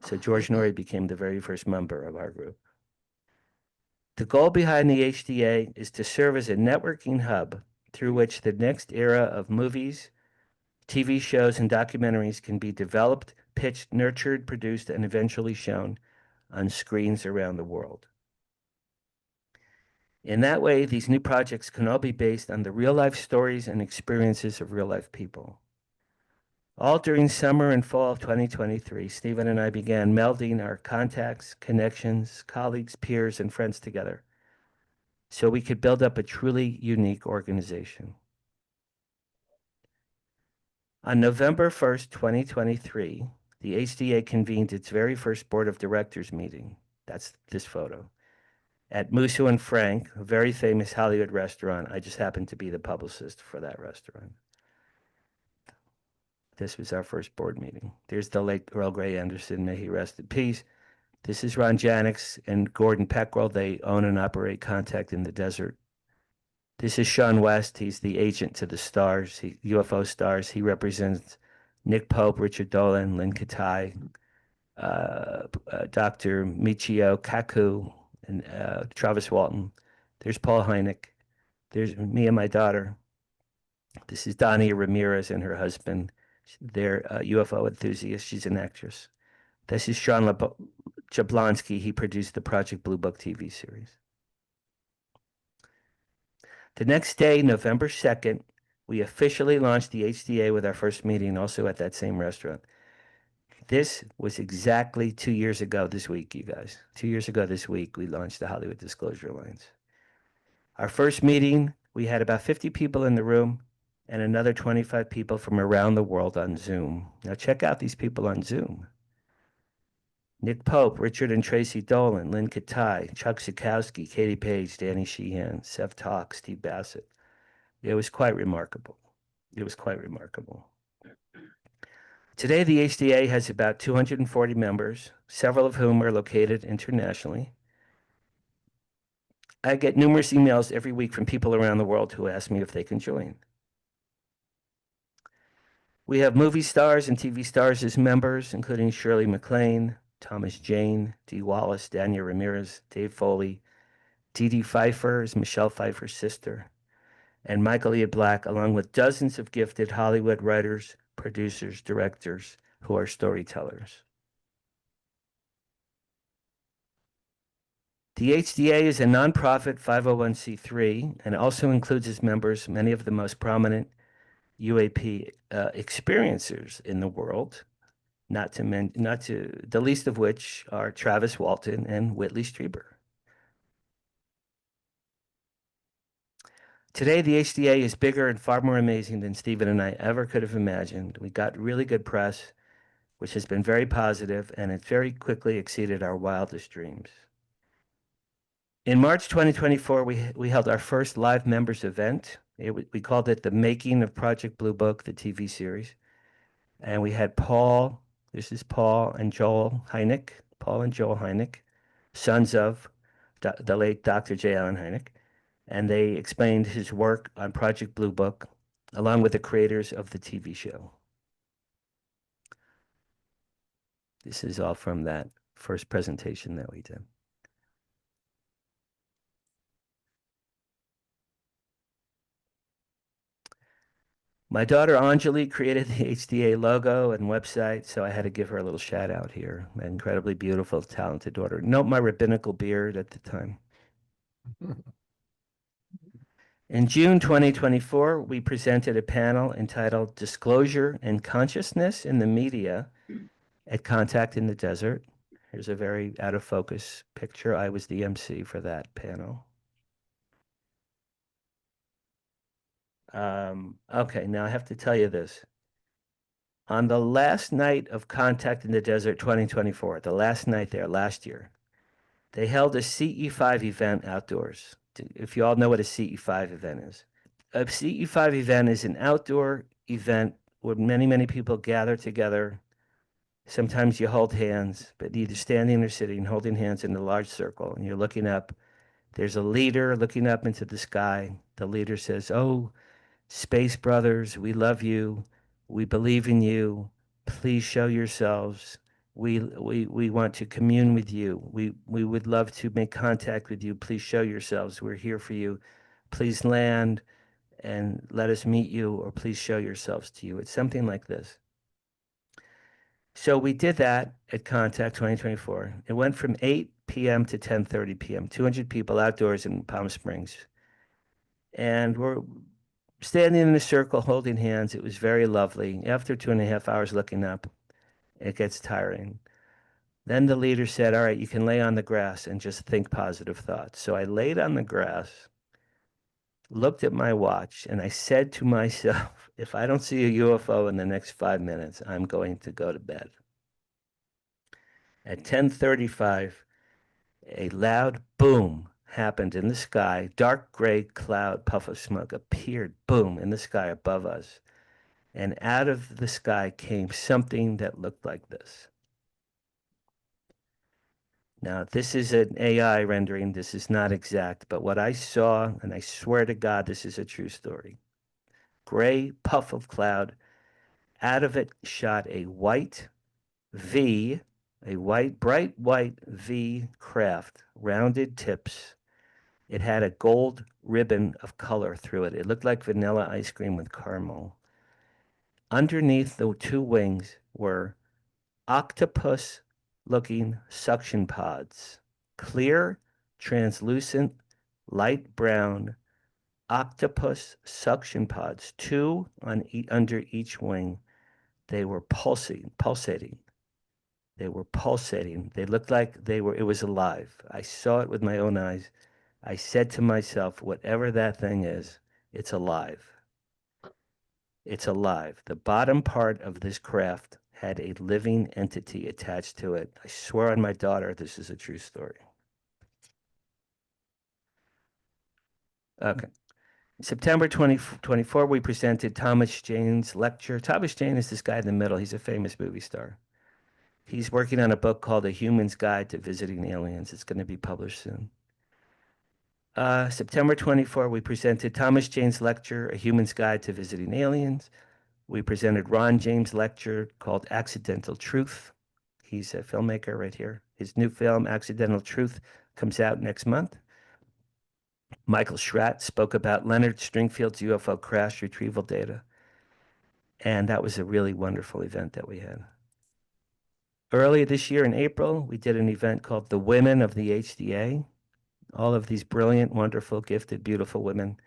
So George Norrie became the very first member of our group. The goal behind the HDA is to serve as a networking hub through which the next era of movies, TV shows, and documentaries can be developed, pitched, nurtured, produced, and eventually shown on screens around the world. In that way, these new projects can all be based on the real-life stories and experiences of real-life people. All during summer and fall of 2023, Stephen and I began melding our contacts, connections, colleagues, peers, and friends together so we could build up a truly unique organization. On November 1st, 2023, the HDA convened its very first board of directors meeting. That's this photo. At Musso and Frank, a very famous Hollywood restaurant. I just happened to be the publicist for that restaurant. This was our first board meeting. There's the late Earl Grey Anderson, may he rest in peace. This is Ron Janix and Gordon Peckrell. They own and operate Contact in the Desert. This is Sean West. He's the agent to the stars, UFO stars. He represents Nick Pope, Richard Dolan, Lynn Katai, Dr. Michio Kaku, and Travis Walton. There's Paul Hynek. There's me and my daughter. This is Dania Ramirez and her husband. They're UFO enthusiasts. She's an actress. This is Sean Jablonski. He produced the Project Blue Book TV series. The next day, November 2nd, we officially launched the HDA with our first meeting also at that same restaurant. This was exactly 2 years ago this week, you guys. 2 years ago this week, we launched the Hollywood Disclosure Alliance. Our first meeting, we had about 50 people in the room and another 25 people from around the world on Zoom. Now check out these people on Zoom. Nick Pope, Richard and Tracy Dolan, Lynn Katai, Chuck Sikowski, Katie Page, Danny Sheehan, Sev Talk, Steve Bassett. It was quite remarkable. It was quite remarkable. Today, the HDA has about 240 members, several of whom are located internationally. I get numerous emails every week from people around the world who ask me if they can join. We have movie stars and TV stars as members, including Shirley MacLaine, Thomas Jane, Dee Wallace, Dania Ramirez, Dave Foley. Dee Dee Pfeiffer is Michelle Pfeiffer's sister. and Michael Ian Black, along with dozens of gifted Hollywood writers, producers, directors who are storytellers. The HDA is a nonprofit 501c3 and also includes as members many of the most prominent UAP experiencers in the world, not to the least of which are Travis Walton and Whitley Strieber. Today, the HDA is bigger and far more amazing than Stephen and I ever could have imagined. We got really good press, which has been very positive, and it very quickly exceeded our wildest dreams. In March 2024, we held our first live members event. We called it The Making of Project Blue Book, the TV series. And we had Paul and Joel Hynek, sons of the late Dr. J. Allen Hynek. And they explained his work on Project Blue Book, along with the creators of the TV show. This is all from that first presentation that we did. My daughter Anjali created the HDA logo and website, so I had to give her a little shout out here. An incredibly beautiful, talented daughter. Note my rabbinical beard at the time. In June 2024, we presented a panel entitled Disclosure and Consciousness in the Media at Contact in the Desert. Here's a very out of focus picture. I was the MC for that panel. Okay, now I have to tell you this. On the last night of Contact in the Desert 2024, the last night there, last year, they held a CE5 event outdoors. If you all know what a CE5 event is. A CE5 event is an outdoor event where many, many people gather together. Sometimes you hold hands, but either standing or sitting, holding hands in a large circle, and you're looking up. There's a leader looking up into the sky. The leader says, "Oh, Space Brothers, we love you. We believe in you. Please show yourselves. We want to commune with you. We would love to make contact with you. Please show yourselves. We're here for you. Please land and let us meet you, or please show yourselves to you." It's something like this. So we did that at Contact 2024. It went from 8 p.m. to 10:30 p.m. 200 people outdoors in Palm Springs. And we're standing in a circle holding hands. It was very lovely. After 2.5 hours looking up, it gets tiring. Then the leader said, "All right, you can lay on the grass and just think positive thoughts." So I laid on the grass, looked at my watch, and I said to myself, if I don't see a UFO in the next 5 minutes, I'm going to go to bed. At 10:35, a loud boom happened in the sky. Dark gray cloud, puff of smoke appeared, boom, in the sky above us. And out of the sky came something that looked like this. Now, this is an AI rendering. This is not exact, but what I saw, and I swear to God, this is a true story. Gray puff of cloud. Out of it shot a white V, a bright white V craft, rounded tips. It had a gold ribbon of color through it. It looked like vanilla ice cream with caramel. Underneath the two wings were octopus-looking suction pods, clear, translucent, light brown octopus suction pods, two on under each wing. They were pulsating. They were pulsating. They looked like it was alive. I saw it with my own eyes. I said to myself, whatever that thing is, it's alive. It's alive. The bottom part of this craft had a living entity attached to it. I swear on my daughter, this is a true story. Okay. September 2024, we presented Thomas Jane's lecture. Thomas Jane is this guy in the middle. He's a famous movie star. He's working on a book called A Human's Guide to Visiting Aliens. It's going to be published soon. September 24, we presented Thomas Jane's lecture, A Human's Guide to Visiting Aliens. We presented Ron James' lecture called Accidental Truth. He's a filmmaker right here. His new film, Accidental Truth, comes out next month. Michael Schratt spoke about Leonard Stringfield's UFO crash retrieval data. And that was a really wonderful event that we had. Earlier this year in April, we did an event called The Women of the HDA. All of these brilliant, wonderful, gifted, beautiful women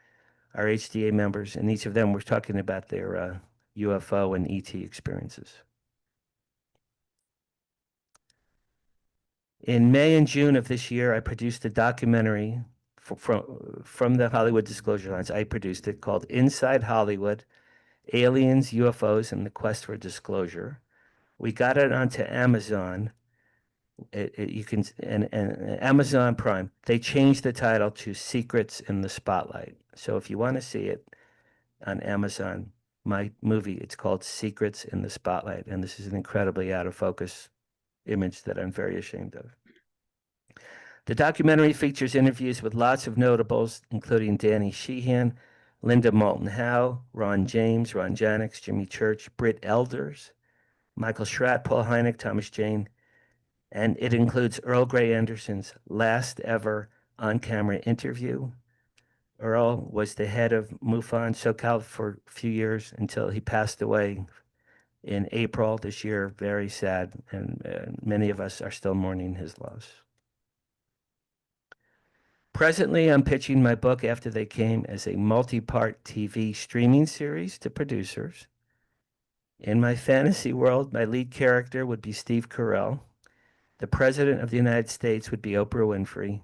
are HDA members, and each of them were talking about their UFO and ET experiences. In May and June of this year, I produced a documentary from the Hollywood Disclosure Lines. I produced it called Inside Hollywood, Aliens, UFOs, and the Quest for Disclosure. We got it onto Amazon. You can and Amazon Prime. They changed the title to Secrets in the Spotlight. So if you want to see it on Amazon, my movie, it's called Secrets in the Spotlight, and this is an incredibly out of focus image that I'm very ashamed of. The documentary features interviews with lots of notables, including Danny Sheehan, Linda Moulton Howe, Ron James, Ron Janix, Jimmy Church, Britt Elders, Michael Schratt, Paul Hynek, Thomas Jane, and it includes Earl Grey Anderson's last ever on-camera interview. Earl was the head of MUFON SoCal for a few years until he passed away in April this year. Very sad, and many of us are still mourning his loss. Presently, I'm pitching my book After They Came as a multi-part TV streaming series to producers. In my fantasy world, my lead character would be Steve Carell. The President of the United States would be Oprah Winfrey.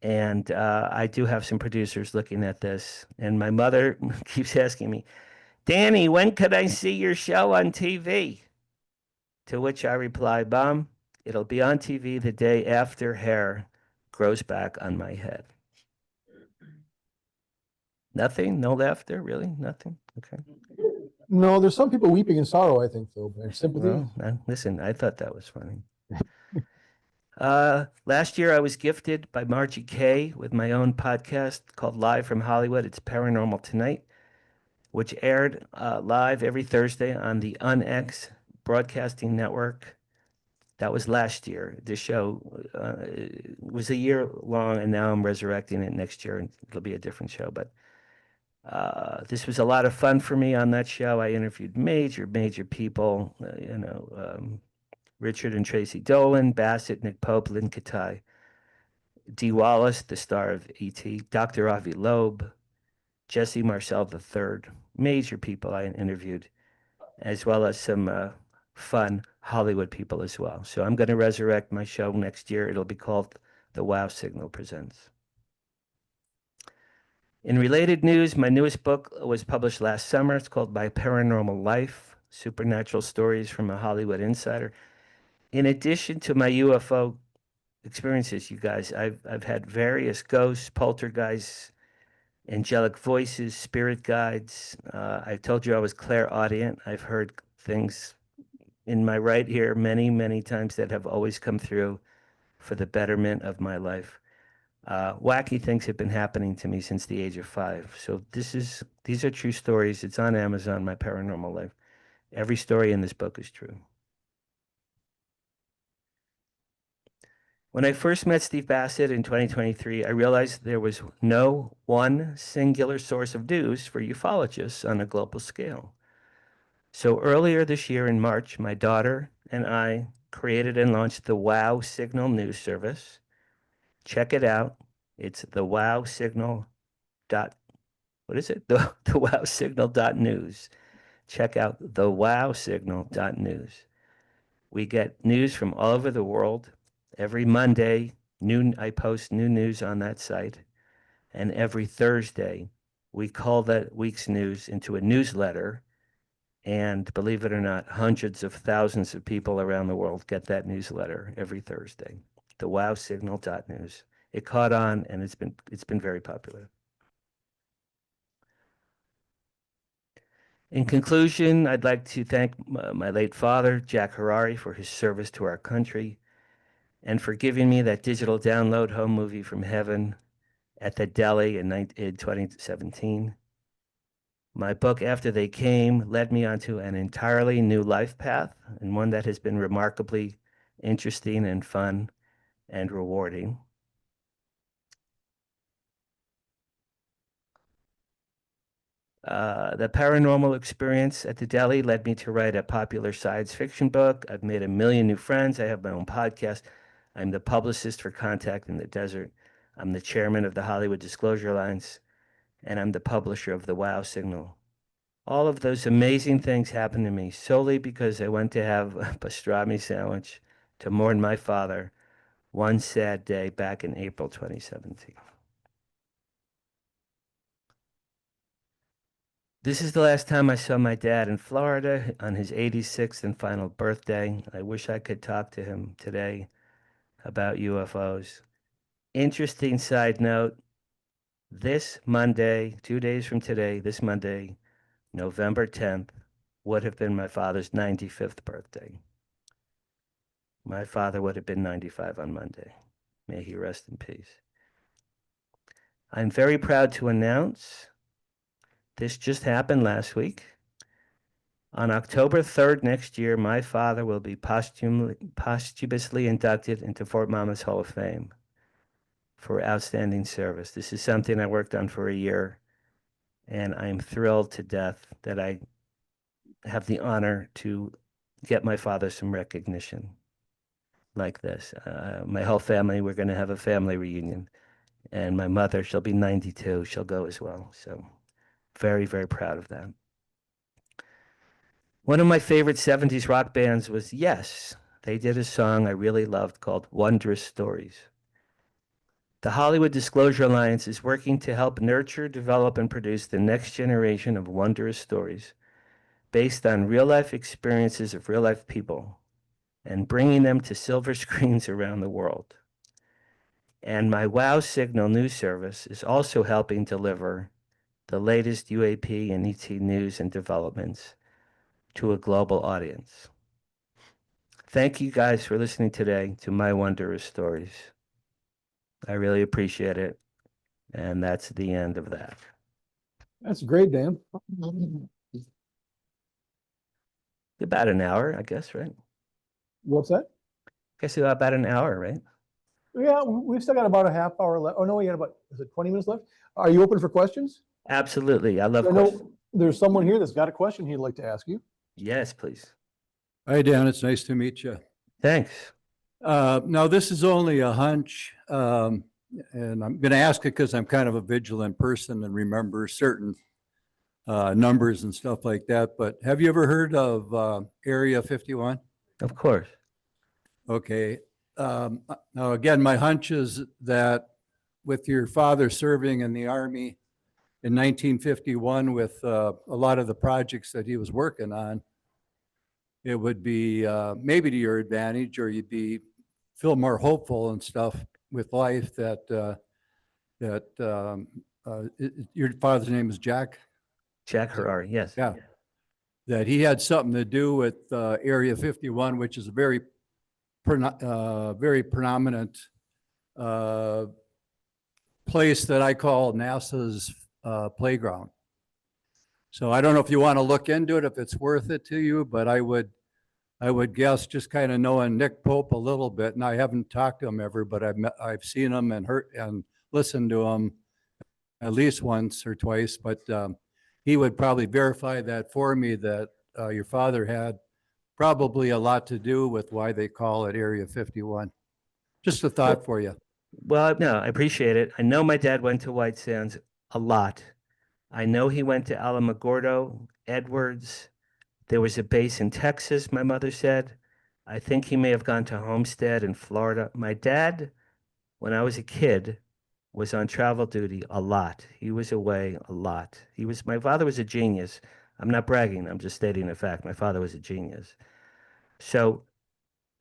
And I do have some producers looking at this. And my mother keeps asking me, Danny, when could I see your show on TV? To which I reply, Mom, it'll be on TV the day after hair grows back on my head. Nothing? No laughter? Really? Nothing? Okay. No, there's some people weeping in sorrow, I think, though. Sympathy. Well, listen, I thought that was funny. Last year, I was gifted by Margie Kay with my own podcast called Live from Hollywood. It's Paranormal Tonight, which aired live every Thursday on the UNX Broadcasting Network. That was last year. The show was a year long, and now I'm resurrecting it next year, and it'll be a different show. But this was a lot of fun for me on that show. I interviewed major people, Richard and Tracy Dolan, Bassett, Nick Pope, Lynn Katai, Dee Wallace, the star of E.T., Dr. Avi Loeb, Jesse Marcel III, major people I interviewed, as well as some fun Hollywood people as well. So I'm going to resurrect my show next year. It'll be called The Wow Signal Presents. In related news, my newest book was published last summer. It's called My Paranormal Life, Supernatural Stories from a Hollywood Insider. In addition to my UFO experiences, you guys, I've had various ghosts, poltergeists, angelic voices, spirit guides. I told you I was clairaudient. I've heard things in my right ear many times that have always come through for the betterment of my life. Wacky things have been happening to me since the age of 5. So these are true stories. It's on Amazon, My Paranormal Life. Every story in this book is true. When I first met Steve Bassett in 2023, I realized there was no one singular source of news for ufologists on a global scale. So earlier this year in March, my daughter and I created and launched the Wow Signal news service. Check it out. It's the Wow Signal what is it? The Wow Signal.news. Check out the Wow Signal.news. We get news from all over the world. Every Monday, I post new news on that site. And every Thursday, we call that week's news into a newsletter. And believe it or not, hundreds of thousands of people around the world get that newsletter every Thursday. The wowsignal.news. It caught on, and it's been very popular. In conclusion, I'd like to thank my late father, Jack Harary, for his service to our country and for giving me that digital download home movie from heaven at the deli in 2017. My book, After They Came, led me onto an entirely new life path, and one that has been remarkably interesting and fun and rewarding. The paranormal experience at the deli led me to write a popular science fiction book. I've made a million new friends. I have my own podcast. I'm the publicist for Contact in the Desert. I'm the chairman of the Hollywood Disclosure Alliance, and I'm the publisher of the Wow Signal. All of those amazing things happened to me solely because I went to have a pastrami sandwich to mourn my father one sad day back in April 2017. This is the last time I saw my dad in Florida on his 86th and final birthday. I wish I could talk to him today about UFOs. Interesting side note, this Monday, 2 days from today, this Monday, November 10th, would have been my father's 95th birthday. My father would have been 95 on Monday. May he rest in peace. I'm very proud to announce this just happened last week. On October 3rd next year, my father will be posthumously inducted into Fort Monmouth's Hall of Fame for outstanding service. This is something I worked on for a year, and I'm thrilled to death that I have the honor to get my father some recognition like this. My whole family, we're going to have a family reunion, and my mother, she'll be 92. She'll go as well. So very, very proud of that. One of my favorite 70s rock bands was Yes. They did a song I really loved called Wondrous Stories. The Hollywood Disclosure Alliance is working to help nurture, develop, and produce the next generation of wondrous stories based on real-life experiences of real-life people and bringing them to silver screens around the world. And my Wow Signal news service is also helping deliver the latest UAP and ET news and developments to a global audience. Thank you guys for listening today to my wondrous stories. I really appreciate it. And that's the end of that. That's great, Dan. About an hour, I guess, right? What's that? Guess about an hour, right? Yeah, we've still got about a half hour left. Oh, no, we got about, is it 20 minutes left? Are you open for questions? Absolutely. I love I questions. know there's someone here that's got a question he'd like to ask you. Yes, please. Hi, Dan. It's nice to meet you. Thanks. Now, this is only a hunch, and I'm going to ask it because I'm kind of a vigilant person and remember certain numbers and stuff like that. But have you ever heard of Area 51? Of course. Okay. Now, again, my hunch is that with your father serving in the Army in 1951 with a lot of the projects that he was working on, it would be maybe to your advantage, or you'd be feel more hopeful and stuff with life that your father's name is Jack. Jack Harary, yes. Yeah. That he had something to do with Area 51, which is a very predominant place that I call NASA's playground. So I don't know if you want to look into it, if it's worth it to you, but I would guess, just kind of knowing Nick Pope a little bit, and I haven't talked to him ever, but I've seen him and heard and listened to him at least once or twice, but he would probably verify that for me, that your father had probably a lot to do with why they call it Area 51. Just a thought for you. Well, no, I appreciate it. I know my dad went to White Sands a lot. I know he went to Alamogordo, Edwards. There was a base in Texas, my mother said. I think he may have gone to Homestead in Florida. My dad, when I was a kid, was on travel duty a lot. He was away a lot. My father was a genius. I'm not bragging. I'm just stating a fact. My father was a genius. So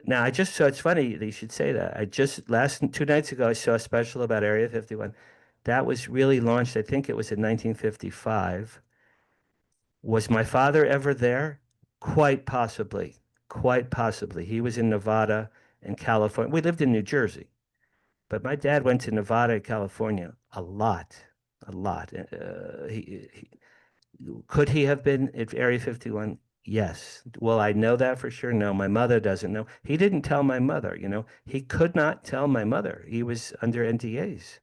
now it's funny that you should say that. 2 nights ago, I saw a special about Area 51. That was really launched, I think it was in 1955. Was my father ever there? Quite possibly. Quite possibly. He was in Nevada and California. We lived in New Jersey. But my dad went to Nevada and California a lot. A lot. Could he have been at Area 51? Yes. Will I know that for sure? No, my mother doesn't know. He didn't tell my mother, He could not tell my mother. He was under NDAs.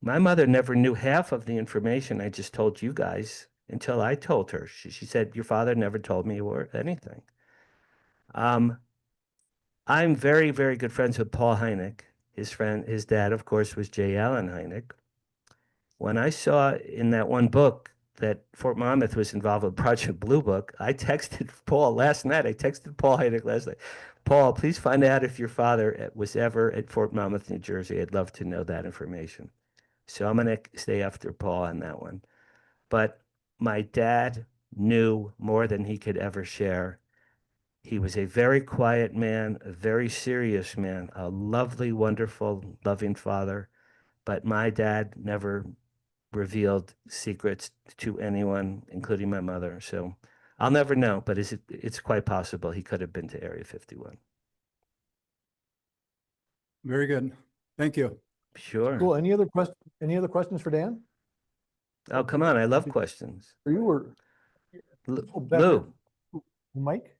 My mother never knew half of the information I just told you guys until I told her. She said, your father never told me or anything. I'm very, very good friends with Paul Hynek. His dad, of course, was J. Allen Hynek. When I saw in that one book that Fort Monmouth was involved with Project Blue Book, I texted Paul last night. I texted Paul Hynek last night. Paul, please find out if your father was ever at Fort Monmouth, New Jersey. I'd love to know that information. So I'm going to stay after Paul on that one. But my dad knew more than he could ever share. He was a very quiet man, a very serious man, a lovely, wonderful, loving father. But my dad never revealed secrets to anyone, including my mother. So I'll never know, but it's quite possible he could have been to Area 51. Very good. Thank you. Sure. Cool. Any other questions for Dan? Oh, come on. I love questions. For you or oh, back Lou. there. Mike?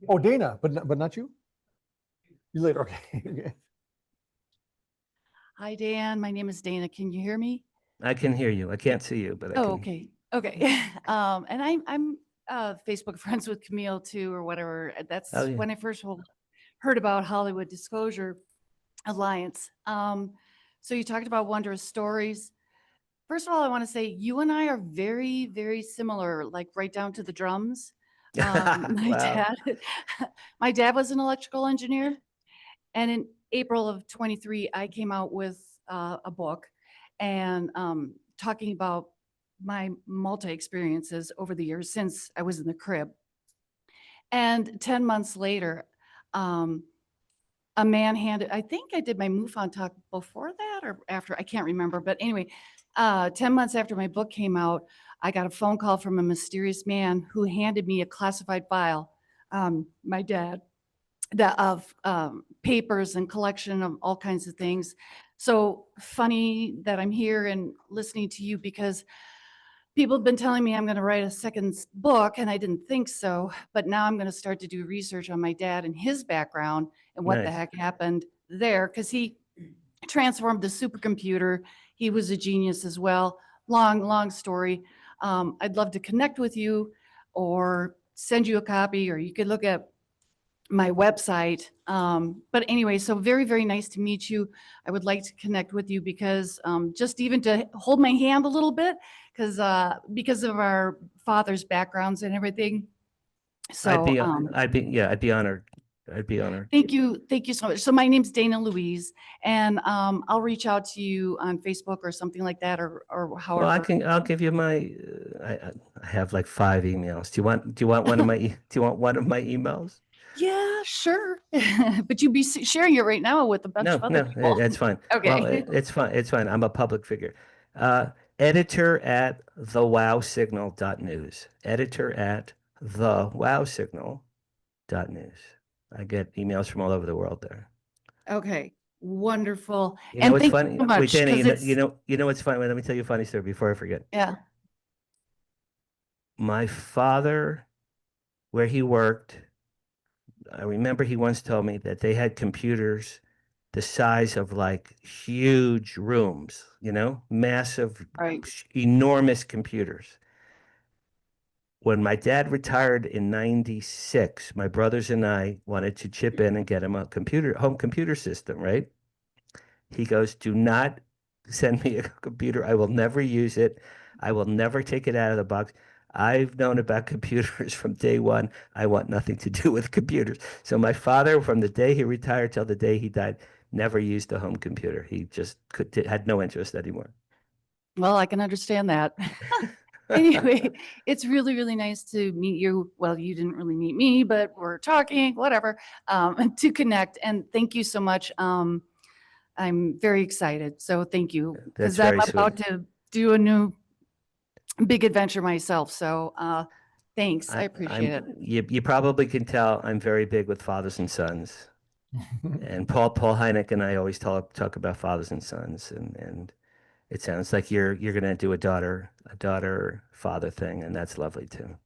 Oh, Dana, but not you? You later. Okay. Hi, Dan. My name is Dana. Can you hear me? I can hear you. I can't see you, but I can. Oh, okay. Okay. And I'm Facebook friends with Camille too, or whatever. That's Oh, yeah. when I first heard about Hollywood Disclosure Alliance. So you talked about wondrous stories. First of all, I want to say you and I are very, very similar, like right down to the drums. Wow. My dad was an electrical engineer, and in April of 23, I came out with a book and talking about my multi-experiences over the years since I was in the crib. And 10 months later, a man handed, I think I did my MUFON talk before that or after, I can't remember. But anyway, 10 months after my book came out, I got a phone call from a mysterious man who handed me a classified file, my dad, of papers and collection of all kinds of things. So funny that I'm here and listening to you, because people have been telling me I'm going to write a second book, and I didn't think so. But now I'm going to start to do research on my dad and his background and what the Nice. heck happened there, because he transformed the supercomputer. He was a genius as well. Long story. I'd love to connect with you or send you a copy, or you could look at my website. But anyway, so very, very nice to meet you. I would like to connect with you because just even to hold my hand a little bit, because of our father's backgrounds and everything. So I'd be honored. I'd be honored. thank you so much. So my name's Dana Louise, and I'll reach out to you on Facebook or something like that, or however. Well, I'll give you my. I have like 5 emails. Do you want one of my? Do you want one of my emails? Yeah, sure. But you'd be sharing it right now with a bunch of other people. That's fine. Okay. Well, it's fine. It's fine. I'm a public figure. Editor at thewowsignal.news. Editor at thewowsignal.news. I get emails from all over the world there. Okay, wonderful. You know And what's thank funny? you so much. Wait, Danny, 'cause it's- you know what's funny? Let me tell you a funny story before I forget. Yeah. My father, where he worked, I remember he once told me that they had computers the size of like huge rooms, massive, Right. enormous computers. When my dad retired in 96, my brothers and I wanted to chip in and get him a home computer system, right? He goes, do not send me a computer. I will never use it. I will never take it out of the box. I've known about computers from day one. I want nothing to do with computers. So my father, from the day he retired till the day he died, never used a home computer. He just had no interest anymore. Well, I can understand that. Anyway, it's really, really nice to meet you. Well, you didn't really meet me, but we're talking, whatever, to connect. And thank you so much. I'm very excited. So thank you, That's because I'm very about sweet. to do a new big adventure myself. So thanks. I appreciate it. You probably can tell I'm very big with fathers and sons. And Paul Hynek and I always talk about fathers and sons, and it sounds like you're gonna do a daughter father thing, and that's lovely too.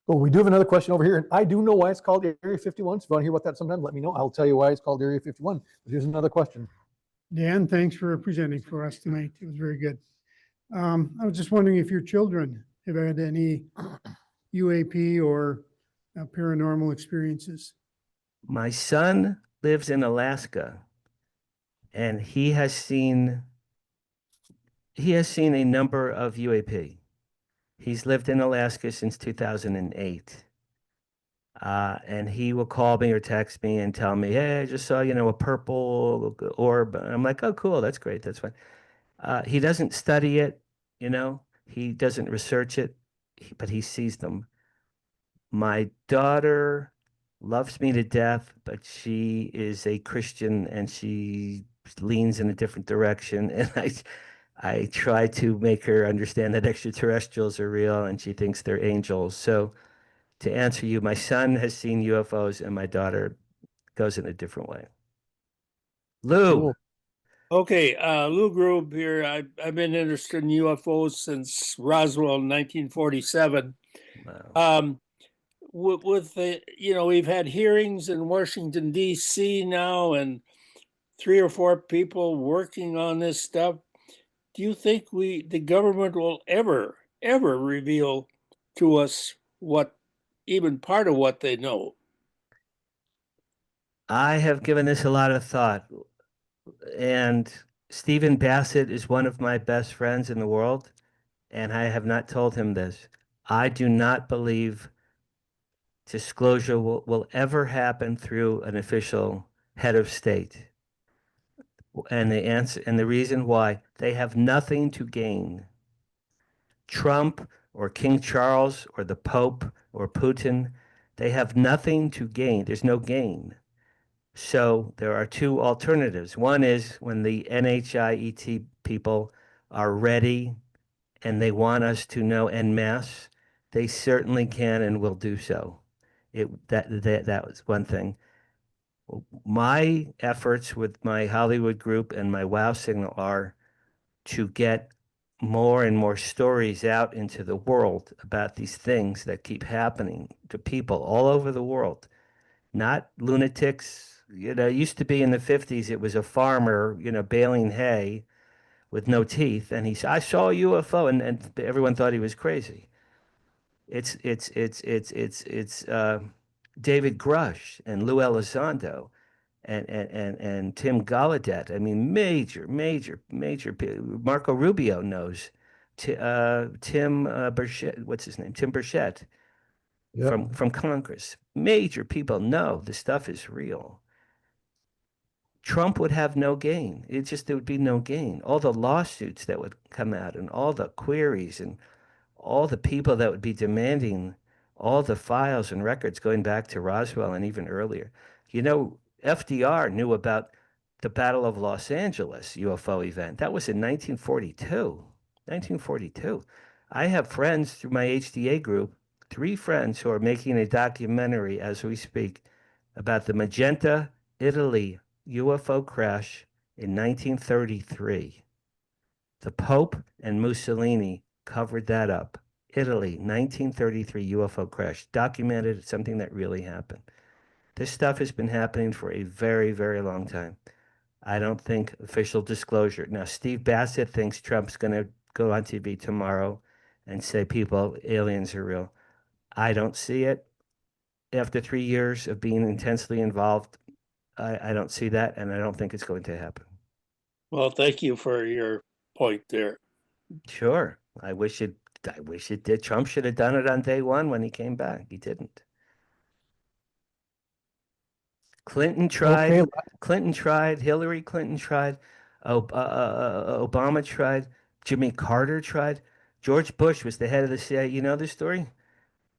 Well, we do have another question over here, and I do know why it's called Area 51. So if you want to hear about that sometime, let me know. I'll tell you why it's called Area 51. But here's another question. Dan, thanks for presenting for us tonight. It was very good. I was just wondering if your children have had any UAP or paranormal experiences. My son lives in Alaska, and he has seen a number of UAP. He's lived in Alaska since 2008. And he will call me or text me and tell me, hey, I just saw, a purple orb. And I'm like, oh, cool. That's great. That's fine. He doesn't study it, he doesn't research it, but he sees them. My daughter loves me to death, but she is a Christian and she leans in a different direction. And I try to make her understand that extraterrestrials are real and she thinks they're angels. So to answer you, my son has seen UFOs and my daughter goes in a different way. Lou. Cool. Okay, Lou Grube here. I've been interested in UFOs since Roswell in 1947. Wow. With the, we've had hearings in Washington, D.C. now, and 3 or 4 people working on this stuff. Do you think the government will ever reveal to us even part of what they know? I have given this a lot of thought, and Stephen Bassett is one of my best friends in the world, and I have not told him this. I do not believe disclosure will ever happen through an official head of state. And the reason why, they have nothing to gain. Trump or King Charles or the Pope or Putin, they have nothing to gain. There's no gain. So there are 2 alternatives. One is when the NHIET people are ready and they want us to know en masse, they certainly can and will do so. That was one thing. My efforts with my Hollywood group and my WOW signal are to get more and more stories out into the world about these things that keep happening to people all over the world. Not lunatics. It used to be in the 50s, it was a farmer, baling hay with no teeth. And he said, I saw a UFO. And everyone thought he was crazy. It's David Grush and Lou Elizondo and Tim Gallaudet. I mean, major. Marco Rubio knows. Tim Burchett, what's his name? Tim Burchett Yep. from Congress. Major people know the stuff is real. Trump would have no gain. There would be no gain. All the lawsuits that would come out and all the queries and all the people that would be demanding all the files and records going back to Roswell and even earlier. FDR knew about the Battle of Los Angeles UFO event. That was in 1942. 1942. I have friends through my HDA group, 3 friends who are making a documentary as we speak about the Magenta, Italy UFO crash in 1933. The Pope and Mussolini covered that up. Italy, 1933 UFO crash, documented, something that really happened. This stuff has been happening for a very, very long time. I don't think official disclosure. Now, Steve Bassett thinks Trump's going to go on TV tomorrow and say aliens are real. I don't see it. After 3 years of being intensely involved, I don't see that, and I don't think it's going to happen. Well, thank you for your point there. Sure. I wish it did. Trump should have done it on day 1 when he came back. He didn't. Clinton tried. Okay. Clinton tried. Hillary Clinton tried. Obama tried. Jimmy Carter tried. George Bush was the head of the CIA. You know this story?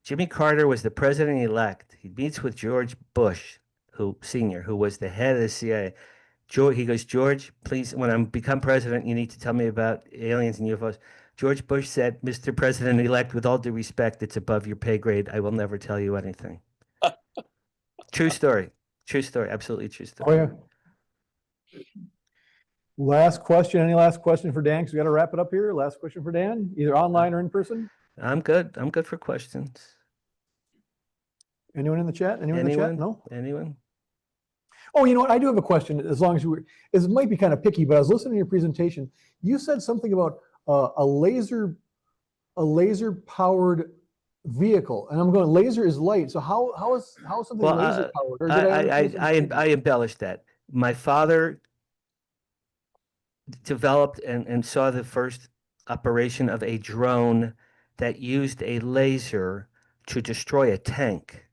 Jimmy Carter was the president-elect. He meets with George Bush, Sr., who was the head of the CIA. He goes, George, please, when I become president, you need to tell me about aliens and UFOs. George Bush said, Mr. President-elect, with all due respect, it's above your pay grade. I will never tell you anything. True story. True story. Absolutely true Oh, story. yeah. Last question. Any last question for Dan? Because we got to wrap it up here. Last question for Dan, either online or in person. I'm good. I'm good for questions. Anyone in the chat? Anyone in the chat? No? Anyone? Oh, you know what? I do have a question. As long as it might be kind of picky, but I was listening to your presentation. You said something about a laser powered vehicle, and I'm going, laser is light. So how is something Well, laser powered? Or did I understand something I embellished that. My father developed and saw the first operation of a drone that used a laser to destroy a tank.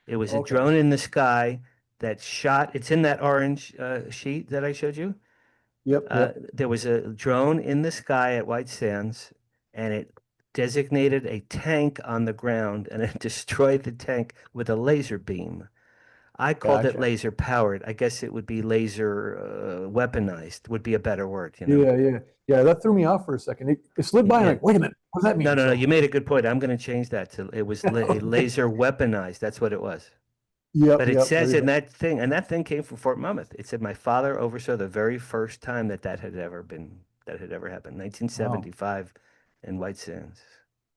It was a Okay. drone in the sky that shot. It's in that orange sheet that I showed you. Yep. There was a drone in the sky at White Sands, and it designated a tank on the ground, and it destroyed the tank with a laser beam. I called it Gotcha. laser powered. I guess it would be laser weaponized, would be a better word, you know? Yeah. That threw me off for a second. It slid by. And Yeah. like, wait a minute, what does that mean? No, So- you made a good point. I'm going to change that to it was a Okay. laser weaponized. That's what it was. Yep. But it says Very in good. that thing, and that thing came from Fort Monmouth. It said my father oversaw the very first time that had ever happened, 1975 in White Sands.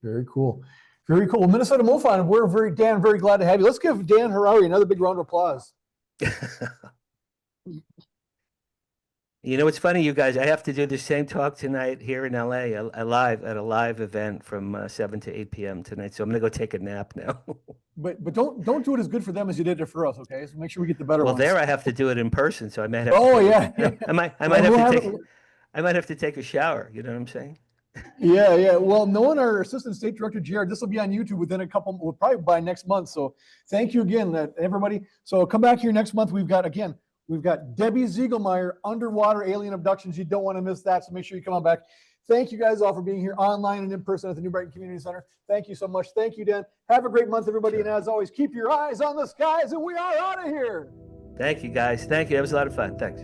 Very cool. Very cool. Well, Minnesota MUFON, we're very glad to have you. Let's give Dan Harary another big round of applause. You know, it's funny, you guys. I have to do the same talk tonight here in LA, at a live event from 7 to 8 p.m. tonight. So I'm gonna go take a nap now. But don't do it as good for them as you did it for us, okay? So make sure we get the better Well, ones. there I have to do it in person, so I might have. Oh, to yeah. I might Well, have we'll to have take. it- I might have to take a shower. You know what I'm saying? Yeah. Well, knowing our Assistant State Director, Jared, this will be on YouTube within well, probably by next month. So thank you again, everybody. So come back here next month. We've got Debbie Ziegelmeyer, underwater alien abductions. You don't want to miss that. So make sure you come on back. Thank you guys all for being here online and in person at the New Brighton Community Center. Thank you so much. Thank you, Dan. Have a great month, everybody. And as always, keep your eyes on the skies, and we are out of here. Thank you, guys. Thank you. That was a lot of fun. Thanks.